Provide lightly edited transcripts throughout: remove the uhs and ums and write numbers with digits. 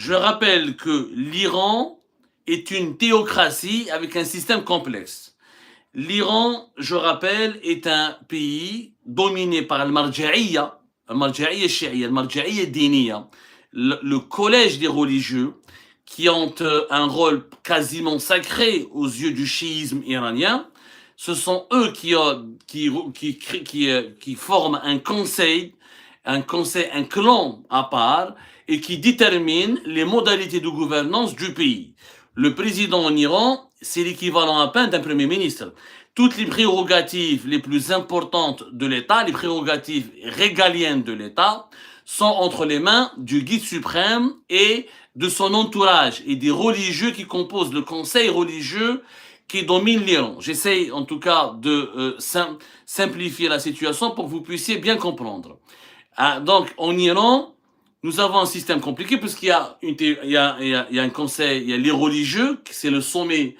Je rappelle que l'Iran est une théocratie avec un système complexe. L'Iran, je rappelle, est un pays dominé par le Marja'iyya Shi'iyya, le Marja'iyya Diniya, le collège des religieux, qui ont un rôle quasiment sacré aux yeux du chiisme iranien. Ce sont eux qui forment un conseil, un clan à part, et qui déterminent les modalités de gouvernance du pays. Le président en Iran, c'est l'équivalent à peine d'un premier ministre. Toutes les prérogatives les plus importantes de l'État, les prérogatives régaliennes de l'État, sont entre les mains du guide suprême et de son entourage et des religieux qui composent le conseil religieux qui domine l'Iran. J'essaie en tout cas de simplifier la situation pour que vous puissiez bien comprendre. Donc en Iran, nous avons un système compliqué puisqu'il y a, un conseil, il y a les religieux, c'est le sommet,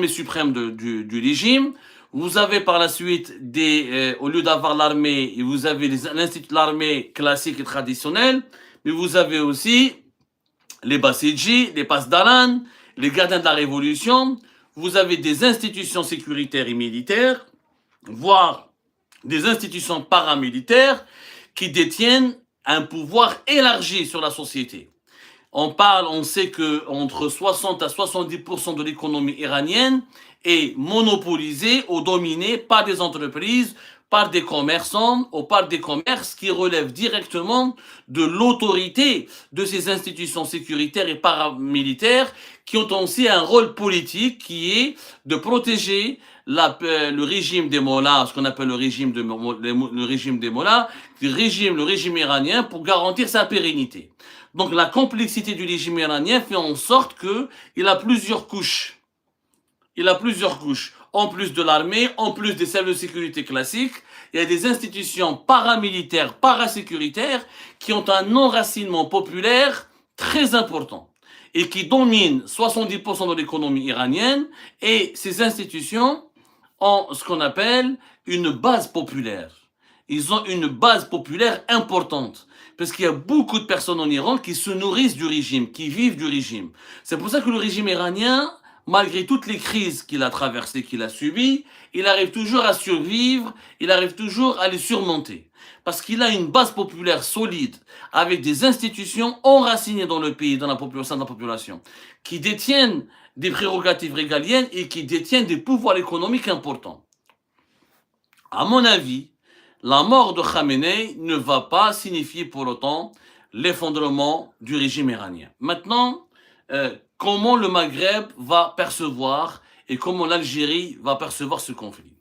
suprême du régime. Vous avez par la suite au lieu d'avoir l'armée, vous avez l'institut de l'armée classique et traditionnel, mais vous avez aussi les Bassidji, les Pasdaran, les gardiens de la révolution. Vous avez des institutions sécuritaires et militaires, voire des institutions paramilitaires qui détiennent un pouvoir élargi sur la société. On sait que entre 60 à 70% de l'économie iranienne est monopolisée ou dominée par des entreprises, par des commerçants ou par des commerces qui relèvent directement de l'autorité de ces institutions sécuritaires et paramilitaires qui ont aussi un rôle politique qui est de protéger le régime des mollahs, ce qu'on appelle le régime des mollahs, le régime iranien pour garantir sa pérennité. Donc la complexité du régime iranien fait en sorte qu'il a plusieurs couches. Il a plusieurs couches. En plus de l'armée, en plus des services de sécurité classiques, il y a des institutions paramilitaires, parasécuritaires qui ont un enracinement populaire très important et qui dominent 70% de l'économie iranienne, et ces institutions ont ce qu'on appelle une base populaire. Ils ont une base populaire importante parce qu'il y a beaucoup de personnes en Iran qui se nourrissent du régime, qui vivent du régime. C'est pour ça que le régime iranien, malgré toutes les crises qu'il a traversées, qu'il a subies, il arrive toujours à survivre, il arrive toujours à les surmonter. Parce qu'il a une base populaire solide, avec des institutions enracinées dans le pays, dans la population, qui détiennent des prérogatives régaliennes et qui détiennent des pouvoirs économiques importants. À mon avis, la mort de Khamenei ne va pas signifier pour autant l'effondrement du régime iranien. Maintenant, comment le Maghreb va percevoir et comment l'Algérie va percevoir ce conflit.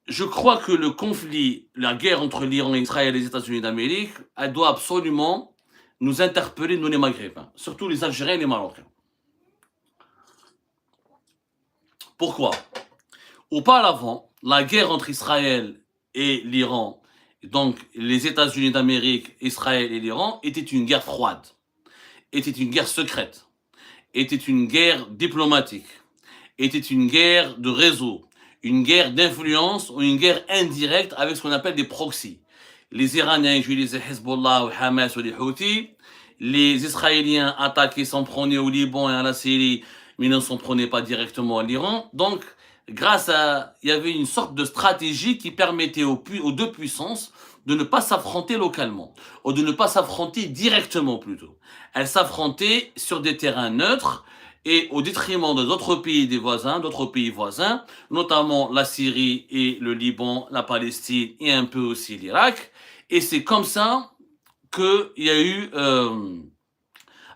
Je crois que le conflit, la guerre entre l'Iran, Israël et les États-Unis d'Amérique, elle doit absolument nous interpeller, nous les Maghrébins, surtout les Algériens et les Marocains. Pourquoi? Auparavant, la guerre entre Israël et l'Iran, donc les États-Unis d'Amérique, Israël et l'Iran, était une guerre froide, était une guerre secrète, était une guerre diplomatique, était une guerre de réseau, une guerre d'influence ou une guerre indirecte avec ce qu'on appelle des proxys. Les Iraniens utilisaient Hezbollah ou Hamas ou les Houthis, les Israéliens attaquaient, s'en prenaient au Liban et à la Syrie, mais ne s'en prenaient pas directement à l'Iran. Donc, il y avait une sorte de stratégie qui permettait aux deux puissances de ne pas s'affronter localement, ou de ne pas s'affronter directement plutôt. Elles s'affrontaient sur des terrains neutres et au détriment d'autres pays voisins, notamment la Syrie et le Liban, la Palestine et un peu aussi l'Irak. Et c'est comme ça qu'il y a eu...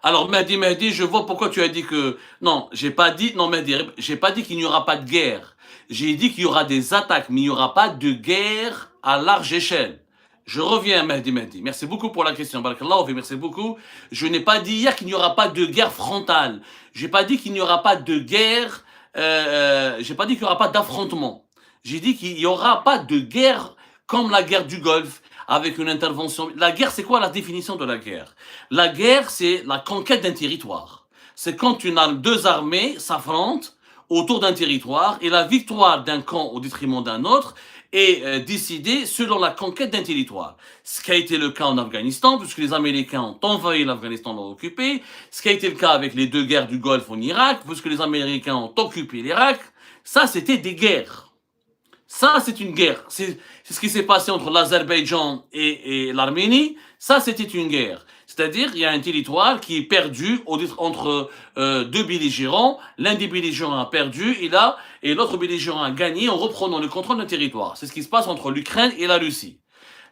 Alors Mehdi, je vois pourquoi tu as dit que... Non, j'ai pas dit qu'il n'y aura pas de guerre. J'ai dit qu'il y aura des attaques, mais il n'y aura pas de guerre à large échelle. Je reviens, Mehdi. Merci beaucoup pour la question. Barakallahu fi, merci beaucoup. Je n'ai pas dit hier qu'il n'y aura pas de guerre frontale. J'ai pas dit qu'il n'y aura pas de guerre... j'ai pas dit qu'il n'y aura pas d'affrontement. J'ai dit qu'il n'y aura pas de guerre comme la guerre du Golfe, avec une intervention. La guerre, c'est quoi la définition de la guerre? La guerre, c'est la conquête d'un territoire. C'est quand deux armées s'affrontent autour d'un territoire et la victoire d'un camp au détriment d'un autre et décider selon la conquête d'un territoire. Ce qui a été le cas en Afghanistan, puisque les Américains ont envahi l'Afghanistan, l'ont occupé. Ce qui a été le cas avec les 2 guerres du Golfe en Irak, puisque les Américains ont occupé l'Irak. Ça, c'était des guerres. Ça, c'est une guerre. C'est ce qui s'est passé entre l'Azerbaïdjan et l'Arménie. Ça, c'était une guerre. C'est-à-dire, il y a un territoire qui est perdu entre 2 belligérants. L'un des belligérants a perdu et l'autre belligérant a gagné en reprenant le contrôle d'un territoire. C'est ce qui se passe entre l'Ukraine et la Russie.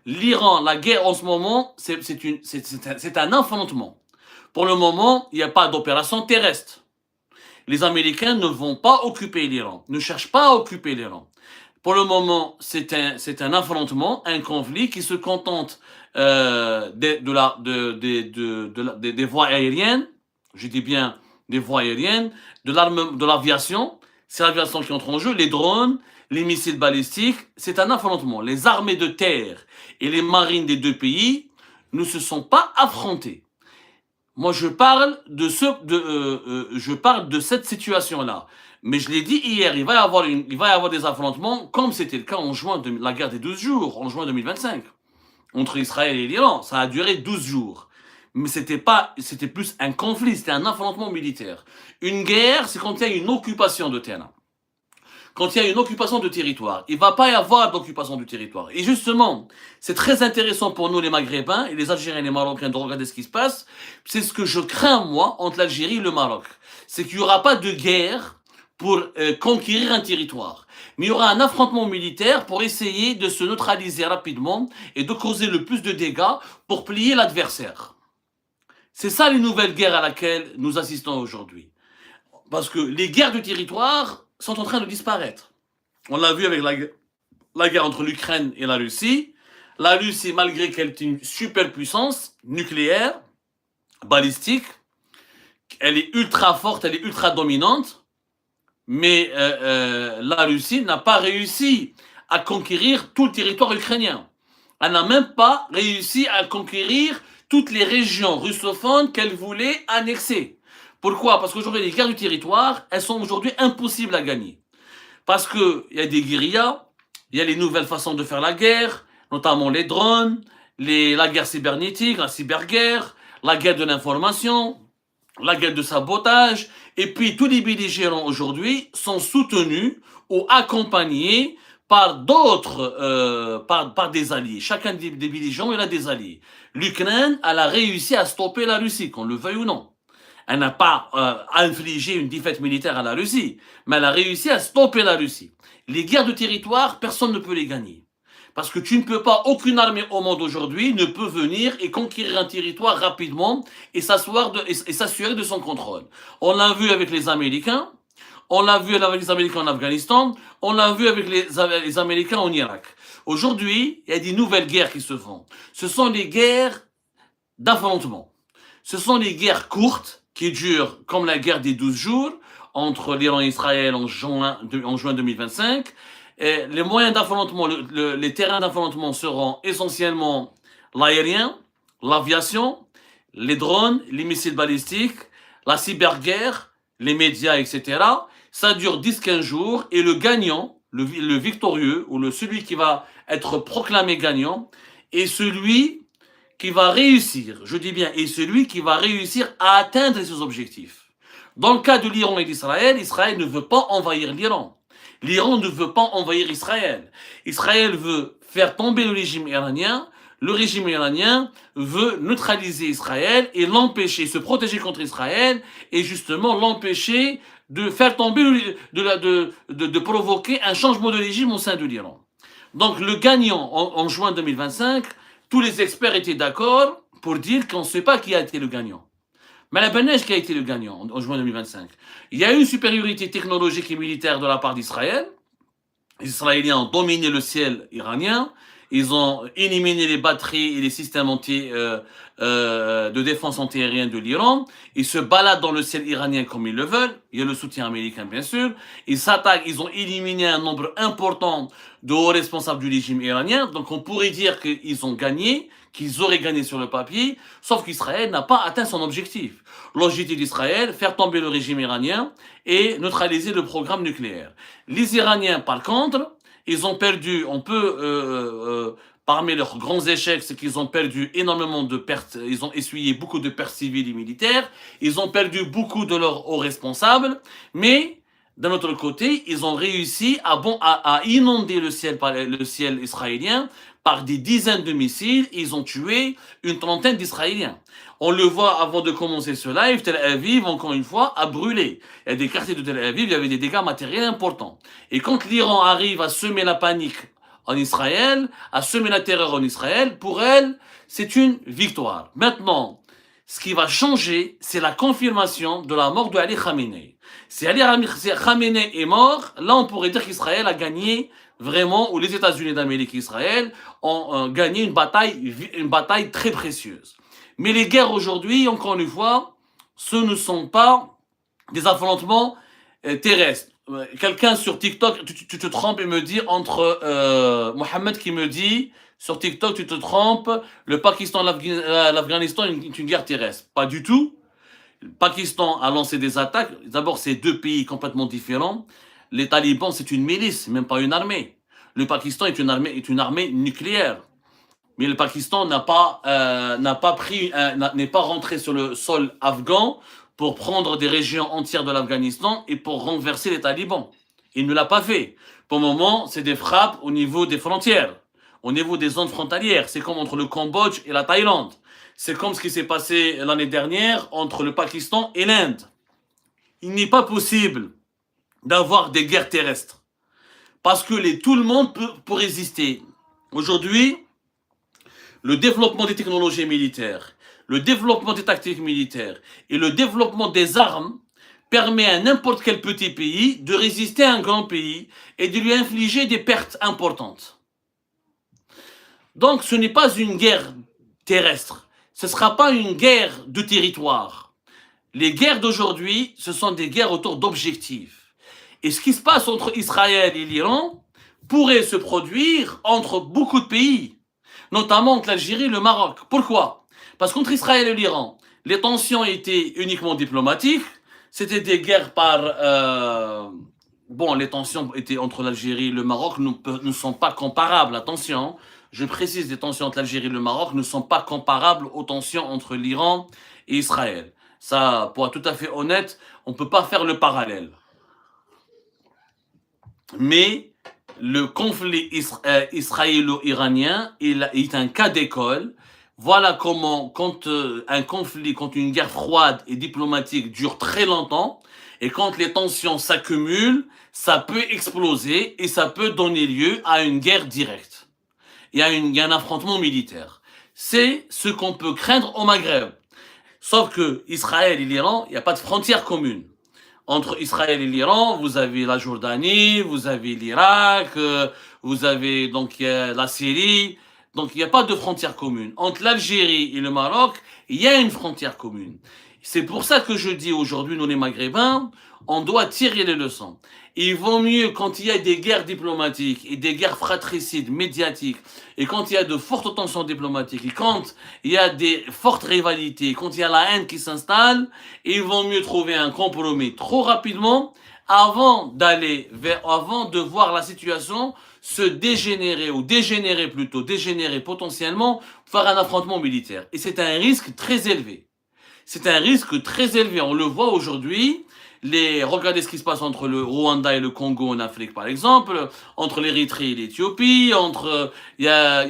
L'Iran, la guerre en ce moment, c'est un affrontement. Pour le moment, il n'y a pas d'opération terrestre. Les Américains ne vont pas occuper l'Iran, ne cherchent pas à occuper l'Iran. Pour le moment, c'est un affrontement, un conflit qui se contente des voies aériennes, je dis bien des voies aériennes, de l'aviation, c'est l'aviation qui entre en jeu, les drones, les missiles balistiques, c'est un affrontement. Les armées de terre et les marines des 2 pays ne se sont pas affrontés. Moi, je parle de cette situation-là. Mais je l'ai dit hier, il va y avoir des affrontements, comme c'était le cas en juin, la guerre des 12 jours, en juin 2025, entre Israël et l'Iran. Ça a duré 12 jours. Mais c'était plus un conflit, c'était un affrontement militaire. Une guerre, c'est quand il y a une occupation de terrain. Quand il y a une occupation de territoire. Il ne va pas y avoir d'occupation du territoire. Et justement, c'est très intéressant pour nous les Maghrébins et les Algériens et les Marocains de regarder ce qui se passe. C'est ce que je crains, moi, entre l'Algérie et le Maroc. C'est qu'il n'y aura pas de guerre pour conquérir un territoire. Mais il y aura un affrontement militaire pour essayer de se neutraliser rapidement et de causer le plus de dégâts pour plier l'adversaire. C'est ça les nouvelles guerres à laquelle nous assistons aujourd'hui. Parce que les guerres de territoire sont en train de disparaître. On l'a vu avec la guerre entre l'Ukraine et la Russie. La Russie, malgré qu'elle est une superpuissance nucléaire, balistique, elle est ultra forte, elle est ultra dominante, mais la Russie n'a pas réussi à conquérir tout le territoire ukrainien. Elle n'a même pas réussi à conquérir toutes les régions russophones qu'elle voulait annexer. Pourquoi? Parce qu'aujourd'hui, les guerres du territoire, elles sont aujourd'hui impossibles à gagner. Parce qu'il y a des guérillas, il y a les nouvelles façons de faire la guerre, notamment les drones, la guerre cybernétique, la cyberguerre, la guerre de l'information, la guerre de sabotage, et puis tous les belligérants aujourd'hui sont soutenus ou accompagnés par d'autres, par des alliés. Chacun des belligérants, il a des alliés. L'Ukraine, elle a réussi à stopper la Russie, qu'on le veuille ou non. Elle n'a pas infligé une défaite militaire à la Russie, mais elle a réussi à stopper la Russie. Les guerres de territoire, personne ne peut les gagner. Parce que tu ne peux pas, aucune armée au monde aujourd'hui ne peut venir et conquérir un territoire rapidement et s'assurer de son contrôle. On l'a vu avec les Américains, on l'a vu avec les Américains en Afghanistan, on l'a vu avec les Américains en Irak. Aujourd'hui, il y a des nouvelles guerres qui se font. Ce sont des guerres d'affrontement. Ce sont des guerres courtes qui durent comme la guerre des 12 jours entre l'Iran et Israël en juin 2025. Et les moyens d'affrontement, les terrains d'affrontement seront essentiellement l'aérien, l'aviation, les drones, les missiles balistiques, la cyberguerre, les médias, etc. Ça dure 10-15 jours et le gagnant, le victorieux, ou celui qui va être proclamé gagnant, est celui qui va réussir, je dis bien, est celui qui va réussir à atteindre ses objectifs. Dans le cas de l'Iran et d'Israël, Israël ne veut pas envahir l'Iran. L'Iran ne veut pas envahir Israël. Israël veut faire tomber le régime iranien. Le régime iranien veut neutraliser Israël et l'empêcher, se protéger contre Israël et justement l'empêcher de faire tomber, de provoquer un changement de régime au sein de l'Iran. Donc le gagnant en juin 2025, tous les experts étaient d'accord pour dire qu'on ne sait pas qui a été le gagnant. Mais la Benesh qui a été le gagnant en juin 2025. Il y a eu une supériorité technologique et militaire de la part d'Israël. Les Israéliens ont dominé le ciel iranien. Ils ont éliminé les batteries et les systèmes de défense antiaérienne de l'Iran. Ils se baladent dans le ciel iranien comme ils le veulent. Il y a le soutien américain, bien sûr. Ils s'attaquent, ils ont éliminé un nombre important de hauts responsables du régime iranien. Donc on pourrait dire qu'ils ont gagné, qu'ils auraient gagné sur le papier, sauf qu'Israël n'a pas atteint son objectif. L'objectif d'Israël, faire tomber le régime iranien et neutraliser le programme nucléaire. Les Iraniens, par contre, ils ont perdu, parmi leurs grands échecs, c'est qu'ils ont perdu énormément de pertes, ils ont essuyé beaucoup de pertes civiles et militaires, ils ont perdu beaucoup de leurs hauts responsables, mais d'un autre côté, ils ont réussi à inonder le ciel israélien par des dizaines de missiles, ils ont tué une trentaine d'Israéliens. On le voit avant de commencer ce live, Tel Aviv, encore une fois, a brûlé. Il y a des quartiers de Tel Aviv, il y avait des dégâts matériels importants. Et quand l'Iran arrive à semer la panique en Israël, à semer la terreur en Israël, pour elle, c'est une victoire. Maintenant, ce qui va changer, c'est la confirmation de la mort de Ali Khamenei. Si Ali Khamenei est mort, là on pourrait dire qu'Israël a gagné vraiment, ou les États-Unis d'Amérique et Israël ont gagné une bataille très précieuse. Mais les guerres aujourd'hui, encore une fois, ce ne sont pas des affrontements terrestres. Quelqu'un sur TikTok, tu te trompes et me dit entre Mohamed qui me dit sur TikTok, tu te trompes, le Pakistan, l'Afghanistan est une guerre terrestre. Pas du tout. Le Pakistan a lancé des attaques. D'abord, c'est deux pays complètement différents. Les talibans, c'est une milice, même pas une armée. Le Pakistan est une armée nucléaire. Mais le Pakistan n'est pas rentré sur le sol afghan pour prendre des régions entières de l'Afghanistan et pour renverser les talibans. Il ne l'a pas fait. Pour le moment, c'est des frappes au niveau des frontières, au niveau des zones frontalières. C'est comme entre le Cambodge et la Thaïlande. C'est comme ce qui s'est passé l'année dernière entre le Pakistan et l'Inde. Il n'est pas possible d'avoir des guerres terrestres parce que tout le monde peut résister. Aujourd'hui, le développement des technologies militaires, le développement des tactiques militaires et le développement des armes permet à n'importe quel petit pays de résister à un grand pays et de lui infliger des pertes importantes. Donc ce n'est pas une guerre terrestre, ce ne sera pas une guerre de territoire. Les guerres d'aujourd'hui, ce sont des guerres autour d'objectifs. Et ce qui se passe entre Israël et l'Iran pourrait se produire entre beaucoup de pays, notamment entre l'Algérie et le Maroc. Pourquoi? Parce qu'entre Israël et l'Iran, les tensions étaient uniquement diplomatiques, c'était des guerres les tensions étaient entre l'Algérie et le Maroc ne sont pas comparables, attention. Je précise, les tensions entre l'Algérie et le Maroc ne sont pas comparables aux tensions entre l'Iran et Israël. Ça, pour être tout à fait honnête, on ne peut pas faire le parallèle. Mais le conflit israélo-iranien est un cas d'école. Voilà comment, quand un conflit, quand une guerre froide et diplomatique dure très longtemps, et quand les tensions s'accumulent, ça peut exploser et ça peut donner lieu à une guerre directe. Il y a un affrontement militaire. C'est ce qu'on peut craindre au Maghreb. Sauf que Israël et l'Iran, il n'y a pas de frontière commune. Entre Israël et l'Iran, vous avez la Jordanie, vous avez l'Irak, vous avez donc la Syrie. Donc il n'y a pas de frontière commune. Entre l'Algérie et le Maroc, il y a une frontière commune. C'est pour ça que je dis aujourd'hui, nous les Maghrébins, on doit tirer les leçons. Il vaut mieux quand il y a des guerres diplomatiques et des guerres fratricides médiatiques, et quand il y a de fortes tensions diplomatiques, et quand il y a des fortes rivalités, quand il y a la haine qui s'installe, il vaut mieux trouver un compromis trop rapidement avant de voir la situation se dégénérer potentiellement, faire un affrontement militaire. Et c'est un risque très élevé. C'est un risque très élevé. On le voit aujourd'hui. Regardez ce qui se passe entre le Rwanda et le Congo en Afrique, par exemple, entre l'Érythrée et l'Éthiopie, quand il y a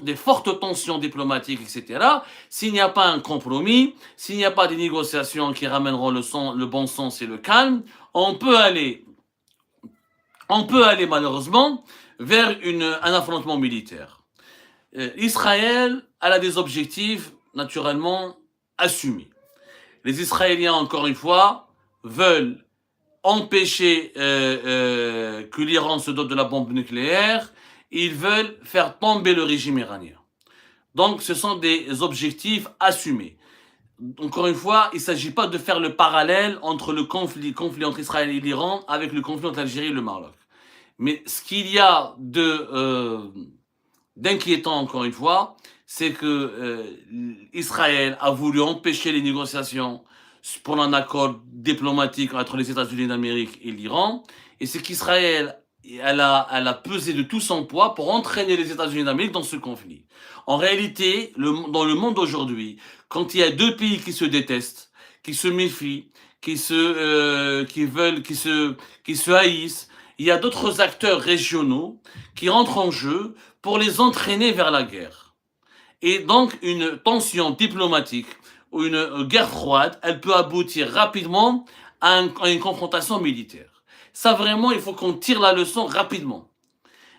des fortes tensions diplomatiques, etc. S'il n'y a pas un compromis, s'il n'y a pas des négociations qui ramèneront le bon sens et le calme, on peut aller malheureusement vers un affrontement militaire. Israël, elle a des objectifs naturellement assumés. Les Israéliens, encore une fois, veulent empêcher que l'Iran se dote de la bombe nucléaire. Ils veulent faire tomber le régime iranien. Donc, ce sont des objectifs assumés. Encore une fois, il ne s'agit pas de faire le parallèle entre le conflit entre Israël et l'Iran avec le conflit entre l'Algérie et le Maroc. Mais ce qu'il y a d'inquiétant, encore une fois, c'est que Israël a voulu empêcher les négociations pour un accord diplomatique entre les États-Unis d'Amérique et l'Iran. Et c'est qu'Israël elle a pesé de tout son poids pour entraîner les États-Unis d'Amérique dans ce conflit. En réalité, dans le monde aujourd'hui, quand il y a deux pays qui se détestent, qui se méfient, qui se haïssent, il y a d'autres acteurs régionaux qui entrent en jeu pour les entraîner vers la guerre. Et donc, une tension diplomatique ou une guerre froide, elle peut aboutir rapidement à une confrontation militaire. Ça, vraiment, il faut qu'on tire la leçon rapidement.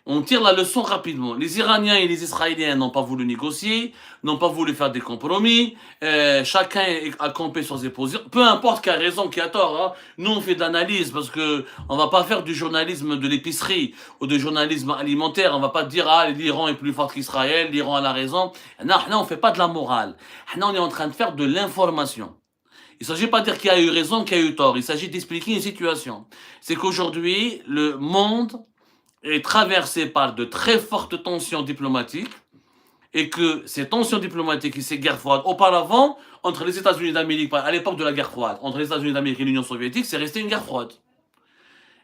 On tire la leçon rapidement. Les Iraniens et les Israéliens n'ont pas voulu négocier, n'ont pas voulu faire des compromis. Chacun a campé sur ses positions. Peu importe qui a raison, qui a tort. Hein. Nous, on fait de l'analyse parce que on va pas faire du journalisme de l'épicerie ou du journalisme alimentaire. On va pas dire ah l'Iran est plus fort qu'Israël, l'Iran a la raison. Non, on fait pas de la morale. On est en train de faire de l'information. Il ne s'agit pas de dire qui a eu raison, qui a eu tort. Il s'agit d'expliquer une situation. C'est qu'aujourd'hui, le monde est traversé par de très fortes tensions diplomatiques et que ces tensions diplomatiques et ces guerres froides, auparavant, entre les États-Unis d'Amérique, à l'époque de la guerre froide, entre les États-Unis d'Amérique et l'Union soviétique, c'est resté une guerre froide.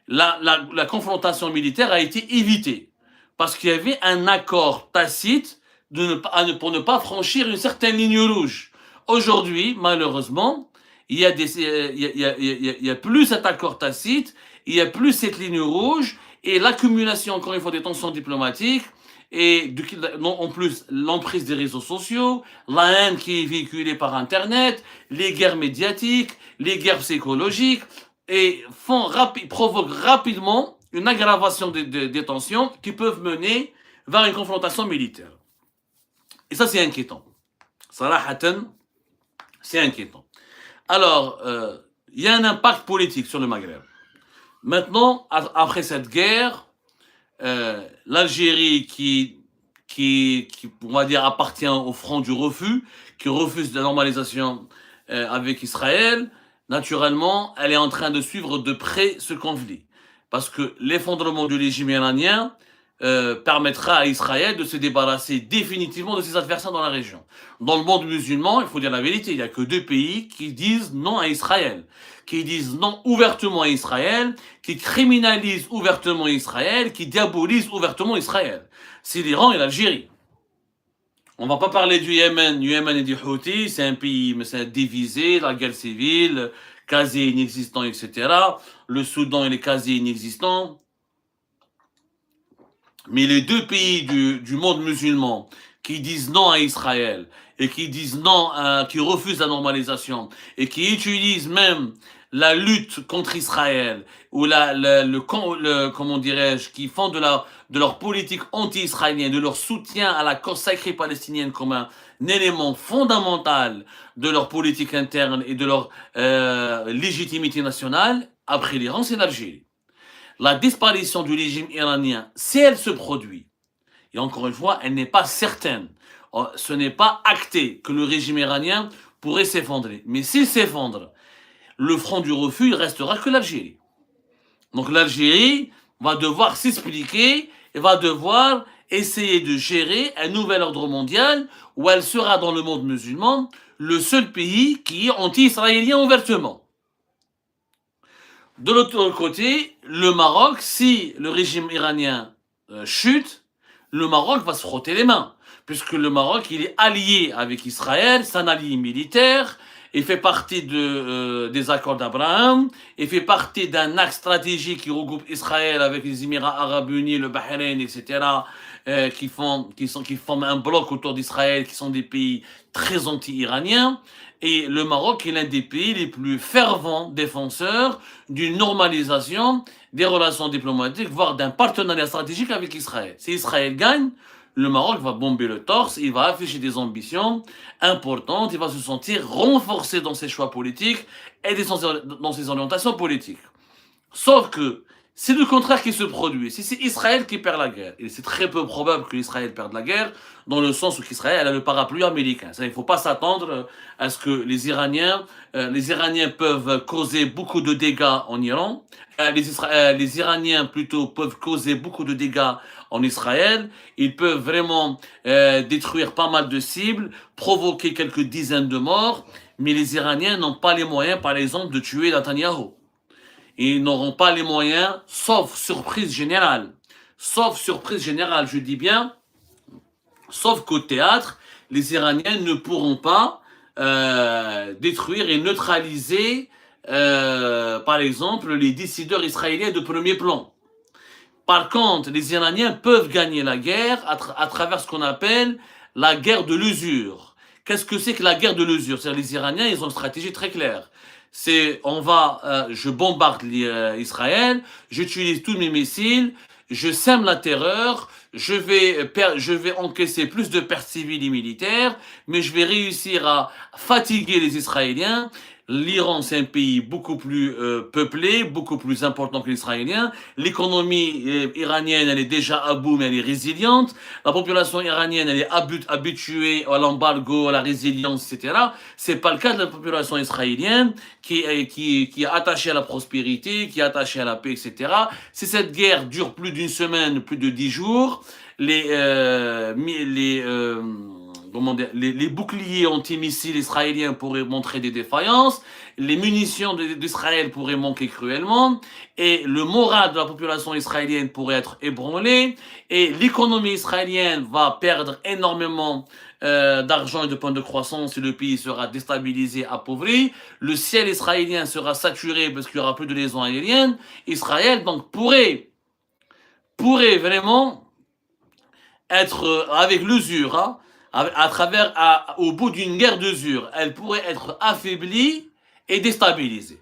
La confrontation militaire a été évitée parce qu'il y avait un accord tacite pour ne pas franchir une certaine ligne rouge. Aujourd'hui, malheureusement, il y a plus cet accord tacite, il y a plus cette ligne rouge, et l'accumulation, encore une fois, des tensions diplomatiques, et en plus l'emprise des réseaux sociaux, la haine qui est véhiculée par Internet, les guerres médiatiques, les guerres psychologiques, et provoquent rapidement une aggravation des tensions qui peuvent mener vers une confrontation militaire. Et ça, c'est inquiétant. Sarahatan, c'est inquiétant. Alors, il y a un impact politique sur le Maghreb. Maintenant, après cette guerre, l'Algérie qui, on va dire, appartient au front du refus, qui refuse la normalisation avec Israël, naturellement, elle est en train de suivre de près ce conflit. Parce que l'effondrement du régime iranien permettra à Israël de se débarrasser définitivement de ses adversaires dans la région. Dans le monde musulman, il faut dire la vérité, il n'y a que deux pays qui disent non à Israël, qui disent non ouvertement à Israël, qui criminalisent ouvertement Israël, qui diabolisent ouvertement Israël. C'est l'Iran et l'Algérie. On ne va pas parler du Yémen et du Houthi, c'est un pays divisé, la guerre civile, quasi inexistant, etc. Le Soudan, il est quasi inexistant. Mais les deux pays du monde musulman qui disent non à Israël et qui disent non, qui refusent la normalisation et qui utilisent même la lutte contre Israël ou comment dirais-je, qui font de leur politique anti-israélienne, de leur soutien à la cause sacrée palestinienne comme un élément fondamental de leur politique interne et de leur légitimité nationale, après l'Iran, c'est l'Algérie. La disparition du régime iranien, si elle se produit, et encore une fois, elle n'est pas certaine, ce n'est pas acté que le régime iranien pourrait s'effondrer. Mais s'il s'effondre, le front du refus, il restera que l'Algérie. Donc l'Algérie va devoir s'expliquer et va devoir essayer de gérer un nouvel ordre mondial où elle sera dans le monde musulman le seul pays qui est anti-israélien ouvertement. De l'autre côté, le Maroc, si le régime iranien chute, le Maroc va se frotter les mains, puisque le Maroc, il est allié avec Israël, c'est un allié militaire, il fait partie des accords d'Abraham, il fait partie d'un axe stratégique qui regroupe Israël avec les Émirats arabes unis, le Bahreïn, etc., qui forment un bloc autour d'Israël, qui sont des pays très anti-iraniens. Et le Maroc est l'un des pays les plus fervents défenseurs d'une normalisation des relations diplomatiques, voire d'un partenariat stratégique avec Israël. Si Israël gagne, le Maroc va bomber le torse, il va afficher des ambitions importantes, il va se sentir renforcé dans ses choix politiques et dans ses orientations politiques. Sauf que c'est le contraire qui se produit. Si c'est Israël qui perd la guerre, et c'est très peu probable que l'Israël perde la guerre, dans le sens où Israël a le parapluie américain. Il ne faut pas s'attendre à ce que les Iraniens peuvent causer beaucoup de dégâts en Iran. Les Iraniens plutôt peuvent causer beaucoup de dégâts en Israël. Ils peuvent vraiment détruire pas mal de cibles, provoquer quelques dizaines de morts, mais les Iraniens n'ont pas les moyens, par exemple, de tuer Netanyahou. Ils n'auront pas les moyens, sauf surprise générale. Sauf surprise générale, je dis bien, sauf qu'au théâtre, les Iraniens ne pourront pas détruire et neutraliser, par exemple, les décideurs israéliens de premier plan. Par contre, les Iraniens peuvent gagner la guerre à travers ce qu'on appelle la guerre de l'usure. Qu'est-ce que c'est que la guerre de l'usure? C'est-à-dire les Iraniens, ils ont une stratégie très claire. C'est, je bombarde Israël, j'utilise tous mes missiles, je sème la terreur, je vais encaisser plus de pertes civiles et militaires, mais je vais réussir à fatiguer les Israéliens. L'Iran, c'est un pays beaucoup plus peuplé, beaucoup plus important que l'israélien. L'économie iranienne, elle est déjà à bout, mais elle est résiliente. La population iranienne, elle est habituée à l'embargo, à la résilience, etc. C'est pas le cas de la population israélienne qui est attachée à la prospérité, qui est attachée à la paix, etc. Si cette guerre dure plus d'une semaine, plus de 10 jours, les boucliers antimissiles israéliens pourraient montrer des défaillances, les munitions d'Israël pourraient manquer cruellement, et le moral de la population israélienne pourrait être ébranlé, et l'économie israélienne va perdre énormément d'argent et de points de croissance et le pays sera déstabilisé, appauvri. Le ciel israélien sera saturé parce qu'il y aura plus de liaisons aériennes. Israël donc pourrait vraiment être avec l'usure, hein, au bout d'une guerre d'usure, elle pourrait être affaiblie et déstabilisée.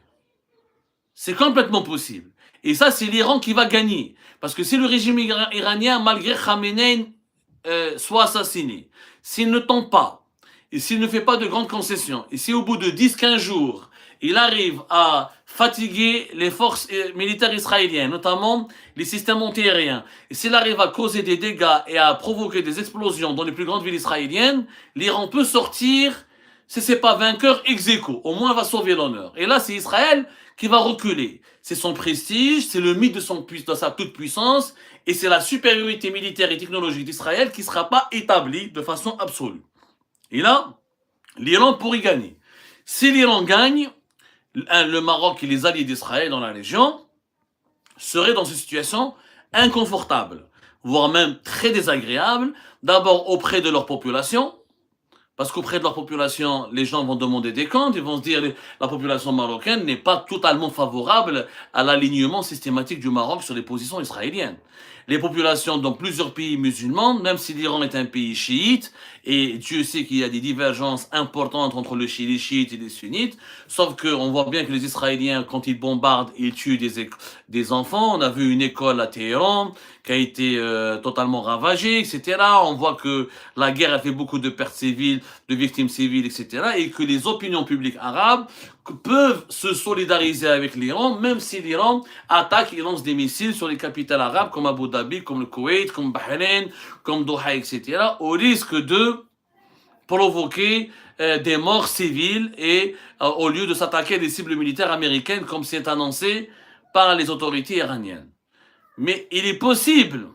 C'est complètement possible. Et ça, c'est l'Iran qui va gagner. Parce que si le régime iranien, malgré Khamenei, soit assassiné, s'il ne tombe pas, et s'il ne fait pas de grandes concessions, et si au bout de 10-15 jours, il arrive à fatiguer les forces militaires israéliennes, notamment les systèmes antiaériens, et s'il arrive à causer des dégâts et à provoquer des explosions dans les plus grandes villes israéliennes, l'Iran peut sortir, si c'est pas vainqueur, ex aequo, au moins va sauver l'honneur. Et là, c'est Israël qui va reculer. C'est son prestige, c'est le mythe de sa toute-puissance, et c'est la supériorité militaire et technologique d'Israël qui ne sera pas établie de façon absolue. Et là, l'Iran pourrait gagner. Si l'Iran gagne, le Maroc et les alliés d'Israël dans la région seraient dans une situation inconfortable, voire même très désagréable, d'abord auprès de leur population, parce qu'auprès de leur population, les gens vont demander des comptes, ils vont se dire que la population marocaine n'est pas totalement favorable à l'alignement systématique du Maroc sur les positions israéliennes. Les populations dans plusieurs pays musulmans, même si l'Iran est un pays chiite, et Dieu sait qu'il y a des divergences importantes entre les chiites et les sunnites, sauf qu'on voit bien que les Israéliens, quand ils bombardent, ils tuent des enfants. On a vu une école à Téhéran qui a été totalement ravagée, etc. On voit que la guerre a fait beaucoup de pertes civiles, de victimes civiles, etc. Et que les opinions publiques arabes peuvent se solidariser avec l'Iran, même si l'Iran attaque et lance des missiles sur les capitales arabes comme Abu Dhabi, comme le Koweït, comme Bahreïn, comme Doha, etc., au risque de provoquer des morts civiles et au lieu de s'attaquer à des cibles militaires américaines comme c'est annoncé par les autorités iraniennes. Mais il est possible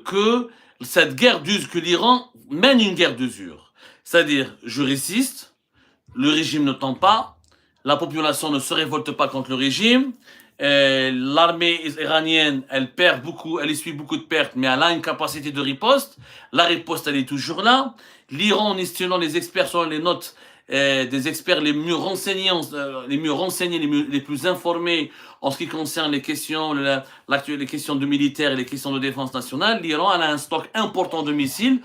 que cette guerre d'usure, que l'Iran mène une guerre d'usure. C'est-à-dire, je résiste, le régime ne tombe pas, la population ne se révolte pas contre le régime, l'armée iranienne, elle essuie beaucoup de pertes, mais elle a une capacité de riposte. La riposte, elle est toujours là. L'Iran, selon les experts, selon les notes des experts les mieux renseignés, les plus informés en ce qui concerne les questions, les questions de militaire et les questions de défense nationale, l'Iran a un stock important de missiles,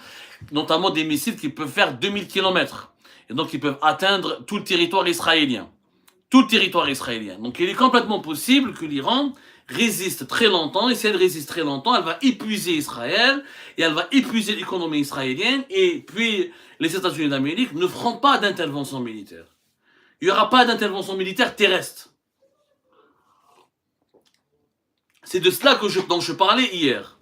notamment des missiles qui peuvent faire 2000 km. Et donc, ils peuvent atteindre tout le territoire israélien. Tout le territoire israélien. Donc, il est complètement possible que l'Iran résiste très longtemps, et si elle résiste très longtemps, elle va épuiser Israël, et elle va épuiser l'économie israélienne, et puis les États-Unis d'Amérique ne feront pas d'intervention militaire. Il n'y aura pas d'intervention militaire terrestre. C'est de cela dont je parlais hier.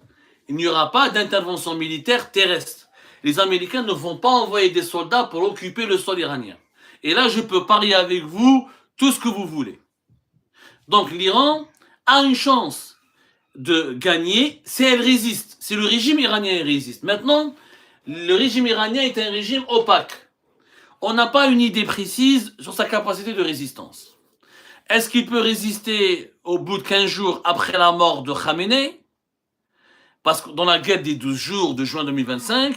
Il n'y aura pas d'intervention militaire terrestre. Les Américains ne vont pas envoyer des soldats pour occuper le sol iranien. Et là, je peux parier avec vous tout ce que vous voulez. Donc l'Iran a une chance de gagner si elle résiste, si le régime iranien résiste. Maintenant, le régime iranien est un régime opaque. On n'a pas une idée précise sur sa capacité de résistance. Est-ce qu'il peut résister au bout de 15 jours après la mort de Khamenei? Parce que dans la guerre des 12 jours de juin 2025,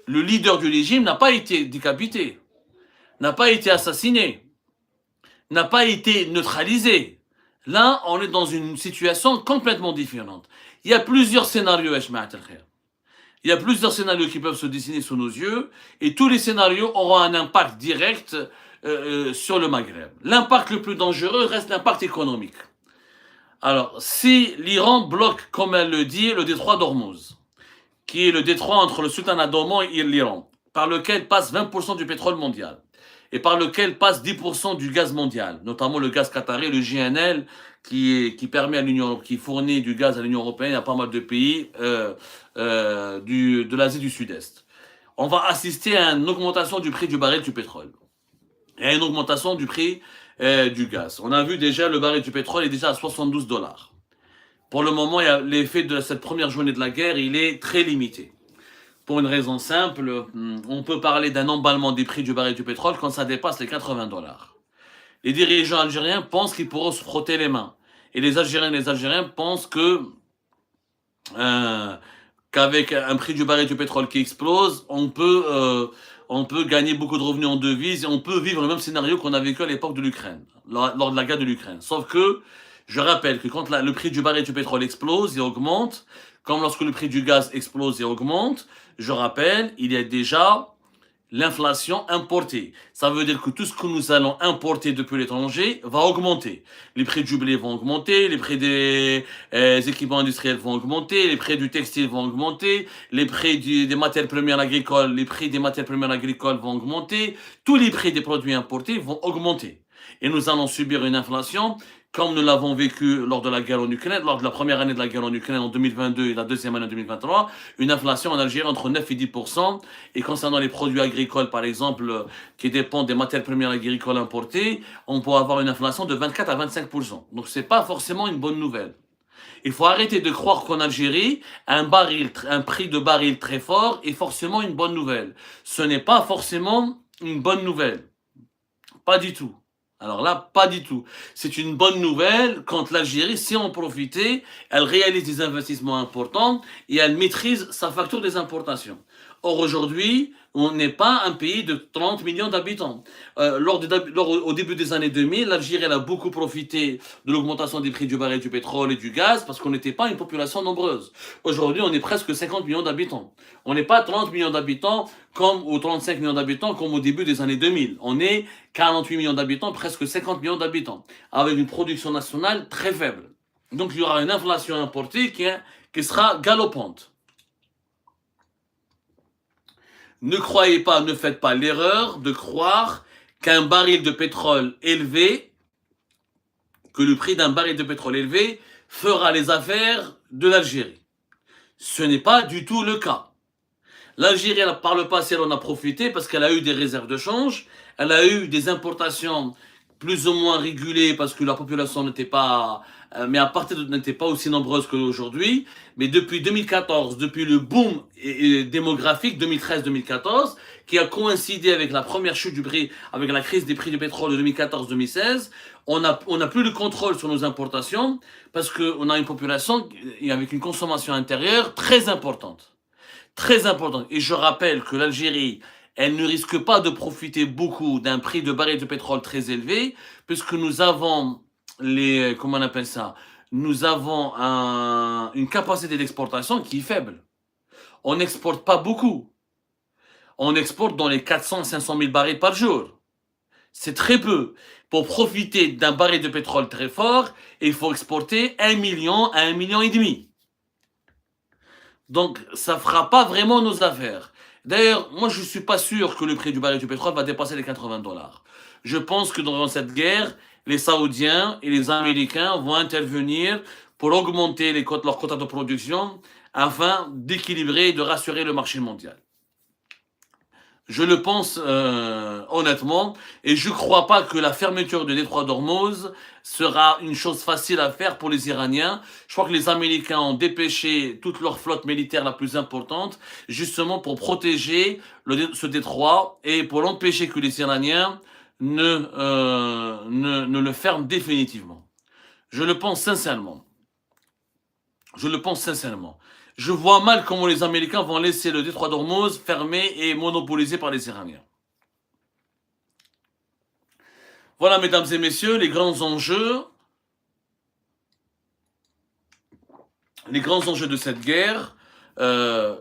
le leader du régime n'a pas été décapité, n'a pas été assassiné, n'a pas été neutralisé. Là, on est dans une situation complètement différente. Il y a plusieurs scénarios, il y a plusieurs scénarios qui peuvent se dessiner sous nos yeux, et tous les scénarios auront un impact direct sur le Maghreb. L'impact le plus dangereux reste l'impact économique. Alors, si l'Iran bloque, comme elle le dit, le détroit d'Ormuz, qui est le détroit entre le sultanat d'Oman et l'Iran, par lequel passe 20% du pétrole mondial, et par lequel passe 10% du gaz mondial, notamment le gaz qatari, le GNL, qui permet à l'Union, qui fournit du gaz à l'Union européenne, à pas mal de pays de l'Asie du Sud-Est. On va assister à une augmentation du prix du baril du pétrole et à une augmentation du prix du gaz. On a vu déjà le baril du pétrole est déjà à 72 $. Pour le moment, l'effet de cette première journée de la guerre, il est très limité. Pour une raison simple, on peut parler d'un emballement des prix du baril du pétrole quand ça dépasse les 80 $. Les dirigeants algériens pensent qu'ils pourront se frotter les mains. Et les Algériens pensent qu'avec un prix du baril du pétrole qui explose, on peut gagner beaucoup de revenus en devises et on peut vivre le même scénario qu'on a vécu à l'époque de l'Ukraine, lors de la guerre de l'Ukraine. Sauf que, je rappelle que quand le prix du baril du pétrole explose et augmente, comme lorsque le prix du gaz explose et augmente, je rappelle, il y a déjà l'inflation importée. Ça veut dire que tout ce que nous allons importer depuis l'étranger va augmenter. Les prix du blé vont augmenter, les prix des équipements industriels vont augmenter, les prix du textile vont augmenter, les prix des matières premières agricoles, vont augmenter, tous les prix des produits importés vont augmenter. Et nous allons subir une inflation comme nous l'avons vécu lors de la guerre en Ukraine, lors de la première année de la guerre en Ukraine en 2022 et la deuxième année en 2023, une inflation en Algérie entre 9 et 10%. Et concernant les produits agricoles, par exemple, qui dépendent des matières premières agricoles importées, on peut avoir une inflation de 24 à 25%. Donc c'est pas forcément une bonne nouvelle. Il faut arrêter de croire qu'en Algérie, un prix de baril très fort est forcément une bonne nouvelle. Ce n'est pas forcément une bonne nouvelle. Pas du tout. Alors là, pas du tout. C'est une bonne nouvelle quand l'Algérie, si en profiter, elle réalise des investissements importants et elle maîtrise sa facture des importations. Or, aujourd'hui, on n'est pas un pays de 30 millions d'habitants. Au début des années 2000, l'Algérie elle a beaucoup profité de l'augmentation des prix du baril du pétrole et du gaz parce qu'on n'était pas une population nombreuse. Aujourd'hui, on est presque 50 millions d'habitants. On n'est pas 30 millions d'habitants ou 35 millions d'habitants comme au début des années 2000. On est 48 millions d'habitants, presque 50 millions d'habitants, avec une production nationale très faible. Donc, il y aura une inflation importée qui sera galopante. Ne faites pas l'erreur de croire qu'un baril de pétrole élevé, que le prix d'un baril de pétrole élevé fera les affaires de l'Algérie. Ce n'est pas du tout le cas. L'Algérie, par le passé, elle en a profité parce qu'elle a eu des réserves de change, elle a eu des importations plus ou moins régulées parce que la population n'était pas aussi nombreuse qu'aujourd'hui. Mais depuis 2014, depuis le boom démographique 2013-2014, qui a coïncidé avec la première chute du prix, avec la crise des prix du pétrole de 2014-2016, on n'a plus le contrôle sur nos importations parce qu'on a une population avec une consommation intérieure très importante. Très importante. Et je rappelle que l'Algérie, elle ne risque pas de profiter beaucoup d'un prix de baril de pétrole très élevé, puisque nous avons nous avons une capacité d'exportation qui est faible. On n'exporte pas beaucoup. On exporte dans les 400-500 000 barils par jour. C'est très peu. Pour profiter d'un baril de pétrole très fort, il faut exporter 1 million à 1,5 million. Donc, ça ne fera pas vraiment nos affaires. D'ailleurs, moi, je ne suis pas sûr que le prix du baril du pétrole va dépasser les 80 $. Je pense que dans cette guerre, les Saoudiens et les Américains vont intervenir pour augmenter leurs quotas de production afin d'équilibrer et de rassurer le marché mondial. Je le pense honnêtement, et je ne crois pas que la fermeture du détroit d'Ormuz sera une chose facile à faire pour les Iraniens. Je crois que les Américains ont dépêché toute leur flotte militaire la plus importante, justement pour protéger ce détroit et pour empêcher que les Iraniens ne le ferme définitivement. Je le pense sincèrement. Je le pense sincèrement. Je vois mal comment les Américains vont laisser le détroit d'Ormuz fermé et monopolisé par les Iraniens. Voilà, mesdames et messieurs, les grands enjeux. Les grands enjeux de cette guerre.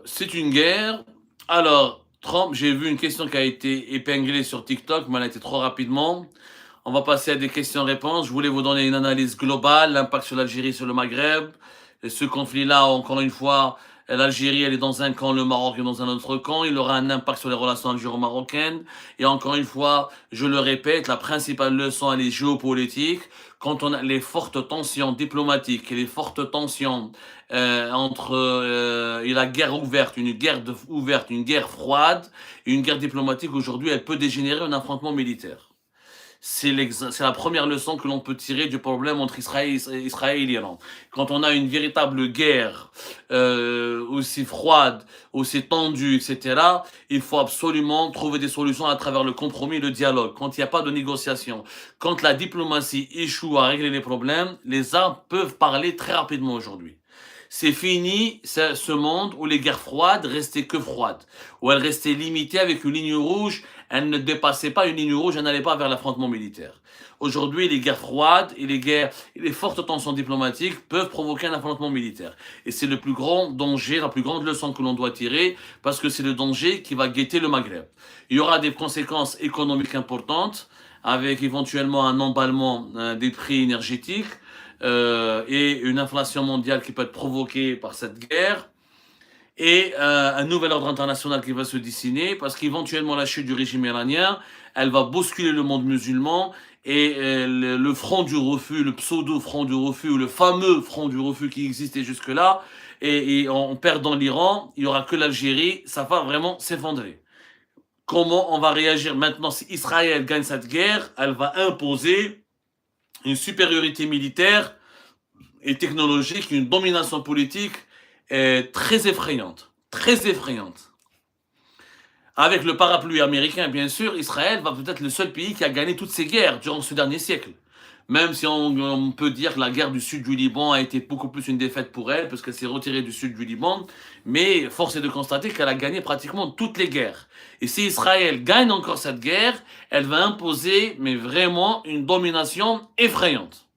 C'est une guerre. Alors, Trump, j'ai vu une question qui a été épinglée sur TikTok, mais elle a été trop rapidement. On va passer à des questions-réponses. Je voulais vous donner une analyse globale, l'impact sur l'Algérie, sur le Maghreb. Et ce conflit-là, encore une fois, l'Algérie, elle est dans un camp, le Maroc est dans un autre camp. Il aura un impact sur les relations algéro-marocaines. Et encore une fois, je le répète, la principale leçon, elle est géopolitique. Quand on a les fortes tensions diplomatiques et les fortes tensions entre et la guerre ouverte, une guerre froide, une guerre diplomatique, aujourd'hui, elle peut dégénérer en affrontement militaire. C'est la première leçon que l'on peut tirer du problème entre Israël et l'Iran. Quand on a une véritable guerre aussi froide, aussi tendue, etc., il faut absolument trouver des solutions à travers le compromis et le dialogue. Quand il n'y a pas de négociation, quand la diplomatie échoue à régler les problèmes, les armes peuvent parler très rapidement aujourd'hui. C'est fini ce monde où les guerres froides restaient que froides, où elles restaient limitées avec une ligne rouge, elles ne dépassaient pas une ligne rouge, elles n'allaient pas vers l'affrontement militaire. Aujourd'hui, les guerres froides et les fortes tensions diplomatiques peuvent provoquer un affrontement militaire. Et c'est le plus grand danger, la plus grande leçon que l'on doit tirer, parce que c'est le danger qui va guetter le Maghreb. Il y aura des conséquences économiques importantes, avec éventuellement un emballement des prix énergétiques, et une inflation mondiale qui peut être provoquée par cette guerre, et un nouvel ordre international qui va se dessiner, parce qu'éventuellement la chute du régime iranien, elle va bousculer le monde musulman, et le front du refus, le pseudo-front du refus, ou le fameux front du refus qui existait jusque-là, et en perdant l'Iran, il n'y aura que l'Algérie, ça va vraiment s'effondrer. Comment on va réagir maintenant si Israël gagne cette guerre? Elle va imposer une supériorité militaire et technologique, une domination politique très effrayante. Très effrayante. Avec le parapluie américain, bien sûr, Israël va peut-être être le seul pays qui a gagné toutes ces guerres durant ce dernier siècle. Même si on peut dire que la guerre du sud du Liban a été beaucoup plus une défaite pour elle, parce qu'elle s'est retirée du sud du Liban, mais force est de constater qu'elle a gagné pratiquement toutes les guerres. Et si Israël gagne encore cette guerre, elle va imposer, mais vraiment, une domination effrayante.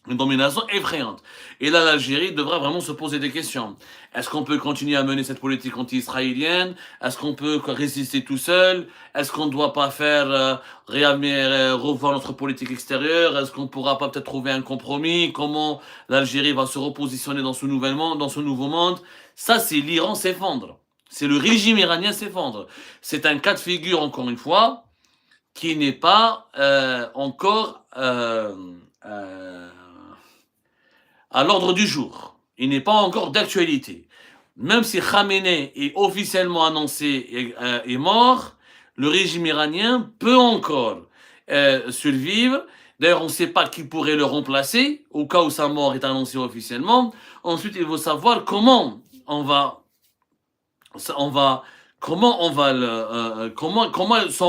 Une domination effrayante. Et là, l'Algérie devra vraiment se poser des questions. Est-ce qu'on peut continuer à mener cette politique anti-israélienne? Est-ce qu'on peut résister tout seul? Est-ce qu'on ne doit pas faire revoir notre politique extérieure? Est-ce qu'on ne pourra pas peut-être trouver un compromis? Comment l'Algérie va se repositionner dans ce nouveau monde? Ça, c'est l'Iran s'effondre. C'est le régime iranien s'effondre. C'est un cas de figure, encore une fois, qui n'est pas encore à l'ordre du jour. Il n'est pas encore d'actualité. Même si Khamenei est officiellement annoncé est mort, le régime iranien peut encore survivre. D'ailleurs, on ne sait pas qui pourrait le remplacer, au cas où sa mort est annoncée officiellement. Ensuite, il faut savoir comment son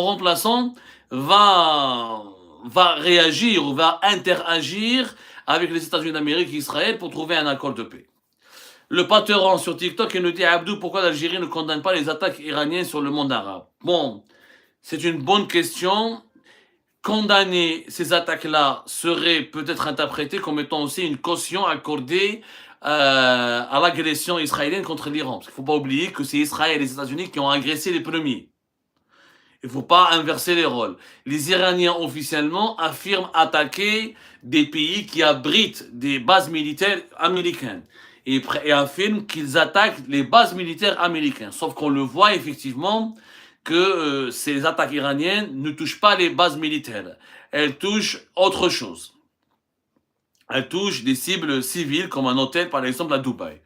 remplaçant va réagir ou va interagir avec les États-Unis d'Amérique et Israël pour trouver un accord de paix. Le Patron sur TikTok, il nous dit « Abdou, pourquoi l'Algérie ne condamne pas les attaques iraniennes sur le monde arabe ?» Bon, c'est une bonne question. Condamner ces attaques-là serait peut-être interprété comme étant aussi une caution accordée à l'agression israélienne contre l'Iran. Parce qu'il ne faut pas oublier que c'est Israël et les États-Unis qui ont agressé les premiers. Il ne faut pas inverser les rôles. Les Iraniens officiellement affirment attaquer des pays qui abritent des bases militaires américaines et affirment qu'ils attaquent les bases militaires américaines. Sauf qu'on le voit effectivement que ces attaques iraniennes ne touchent pas les bases militaires. Elles touchent autre chose. Elles touchent des cibles civiles comme un hôtel par exemple à Dubaï.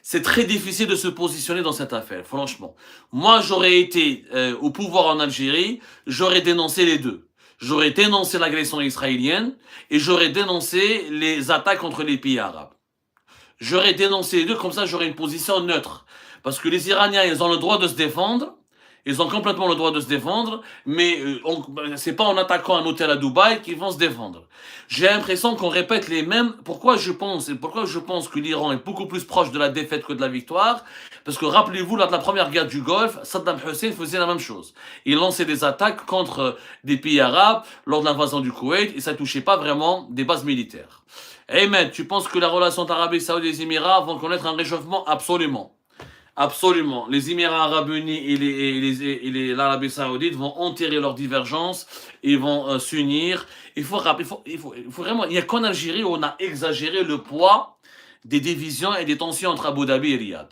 C'est très difficile de se positionner dans cette affaire, franchement. Moi, j'aurais été au pouvoir en Algérie, j'aurais dénoncé les deux. J'aurais dénoncé l'agression israélienne et j'aurais dénoncé les attaques contre les pays arabes. J'aurais dénoncé les deux, comme ça j'aurais une position neutre. Parce que les Iraniens, ils ont le droit de se défendre Ils ont complètement le droit de se défendre, mais c'est pas en attaquant un hôtel à Dubaï qu'ils vont se défendre. J'ai l'impression qu'on répète les mêmes. Pourquoi je pense que l'Iran est beaucoup plus proche de la défaite que de la victoire? Parce que rappelez-vous, lors de la première guerre du Golfe, Saddam Hussein faisait la même chose. Il lançait des attaques contre des pays arabes lors de l'invasion du Koweït et ça touchait pas vraiment des bases militaires. Ahmed, tu penses que la relation entre l'Arabie Saoudite et les Émirats vont connaître un réchauffement? Absolument. Absolument. Les Émirats arabes unis et l'Arabie saoudite vont enterrer leurs divergences et vont s'unir. Il faut vraiment, il n'y a qu'en Algérie où on a exagéré le poids des divisions et des tensions entre Abu Dhabi et Riyad.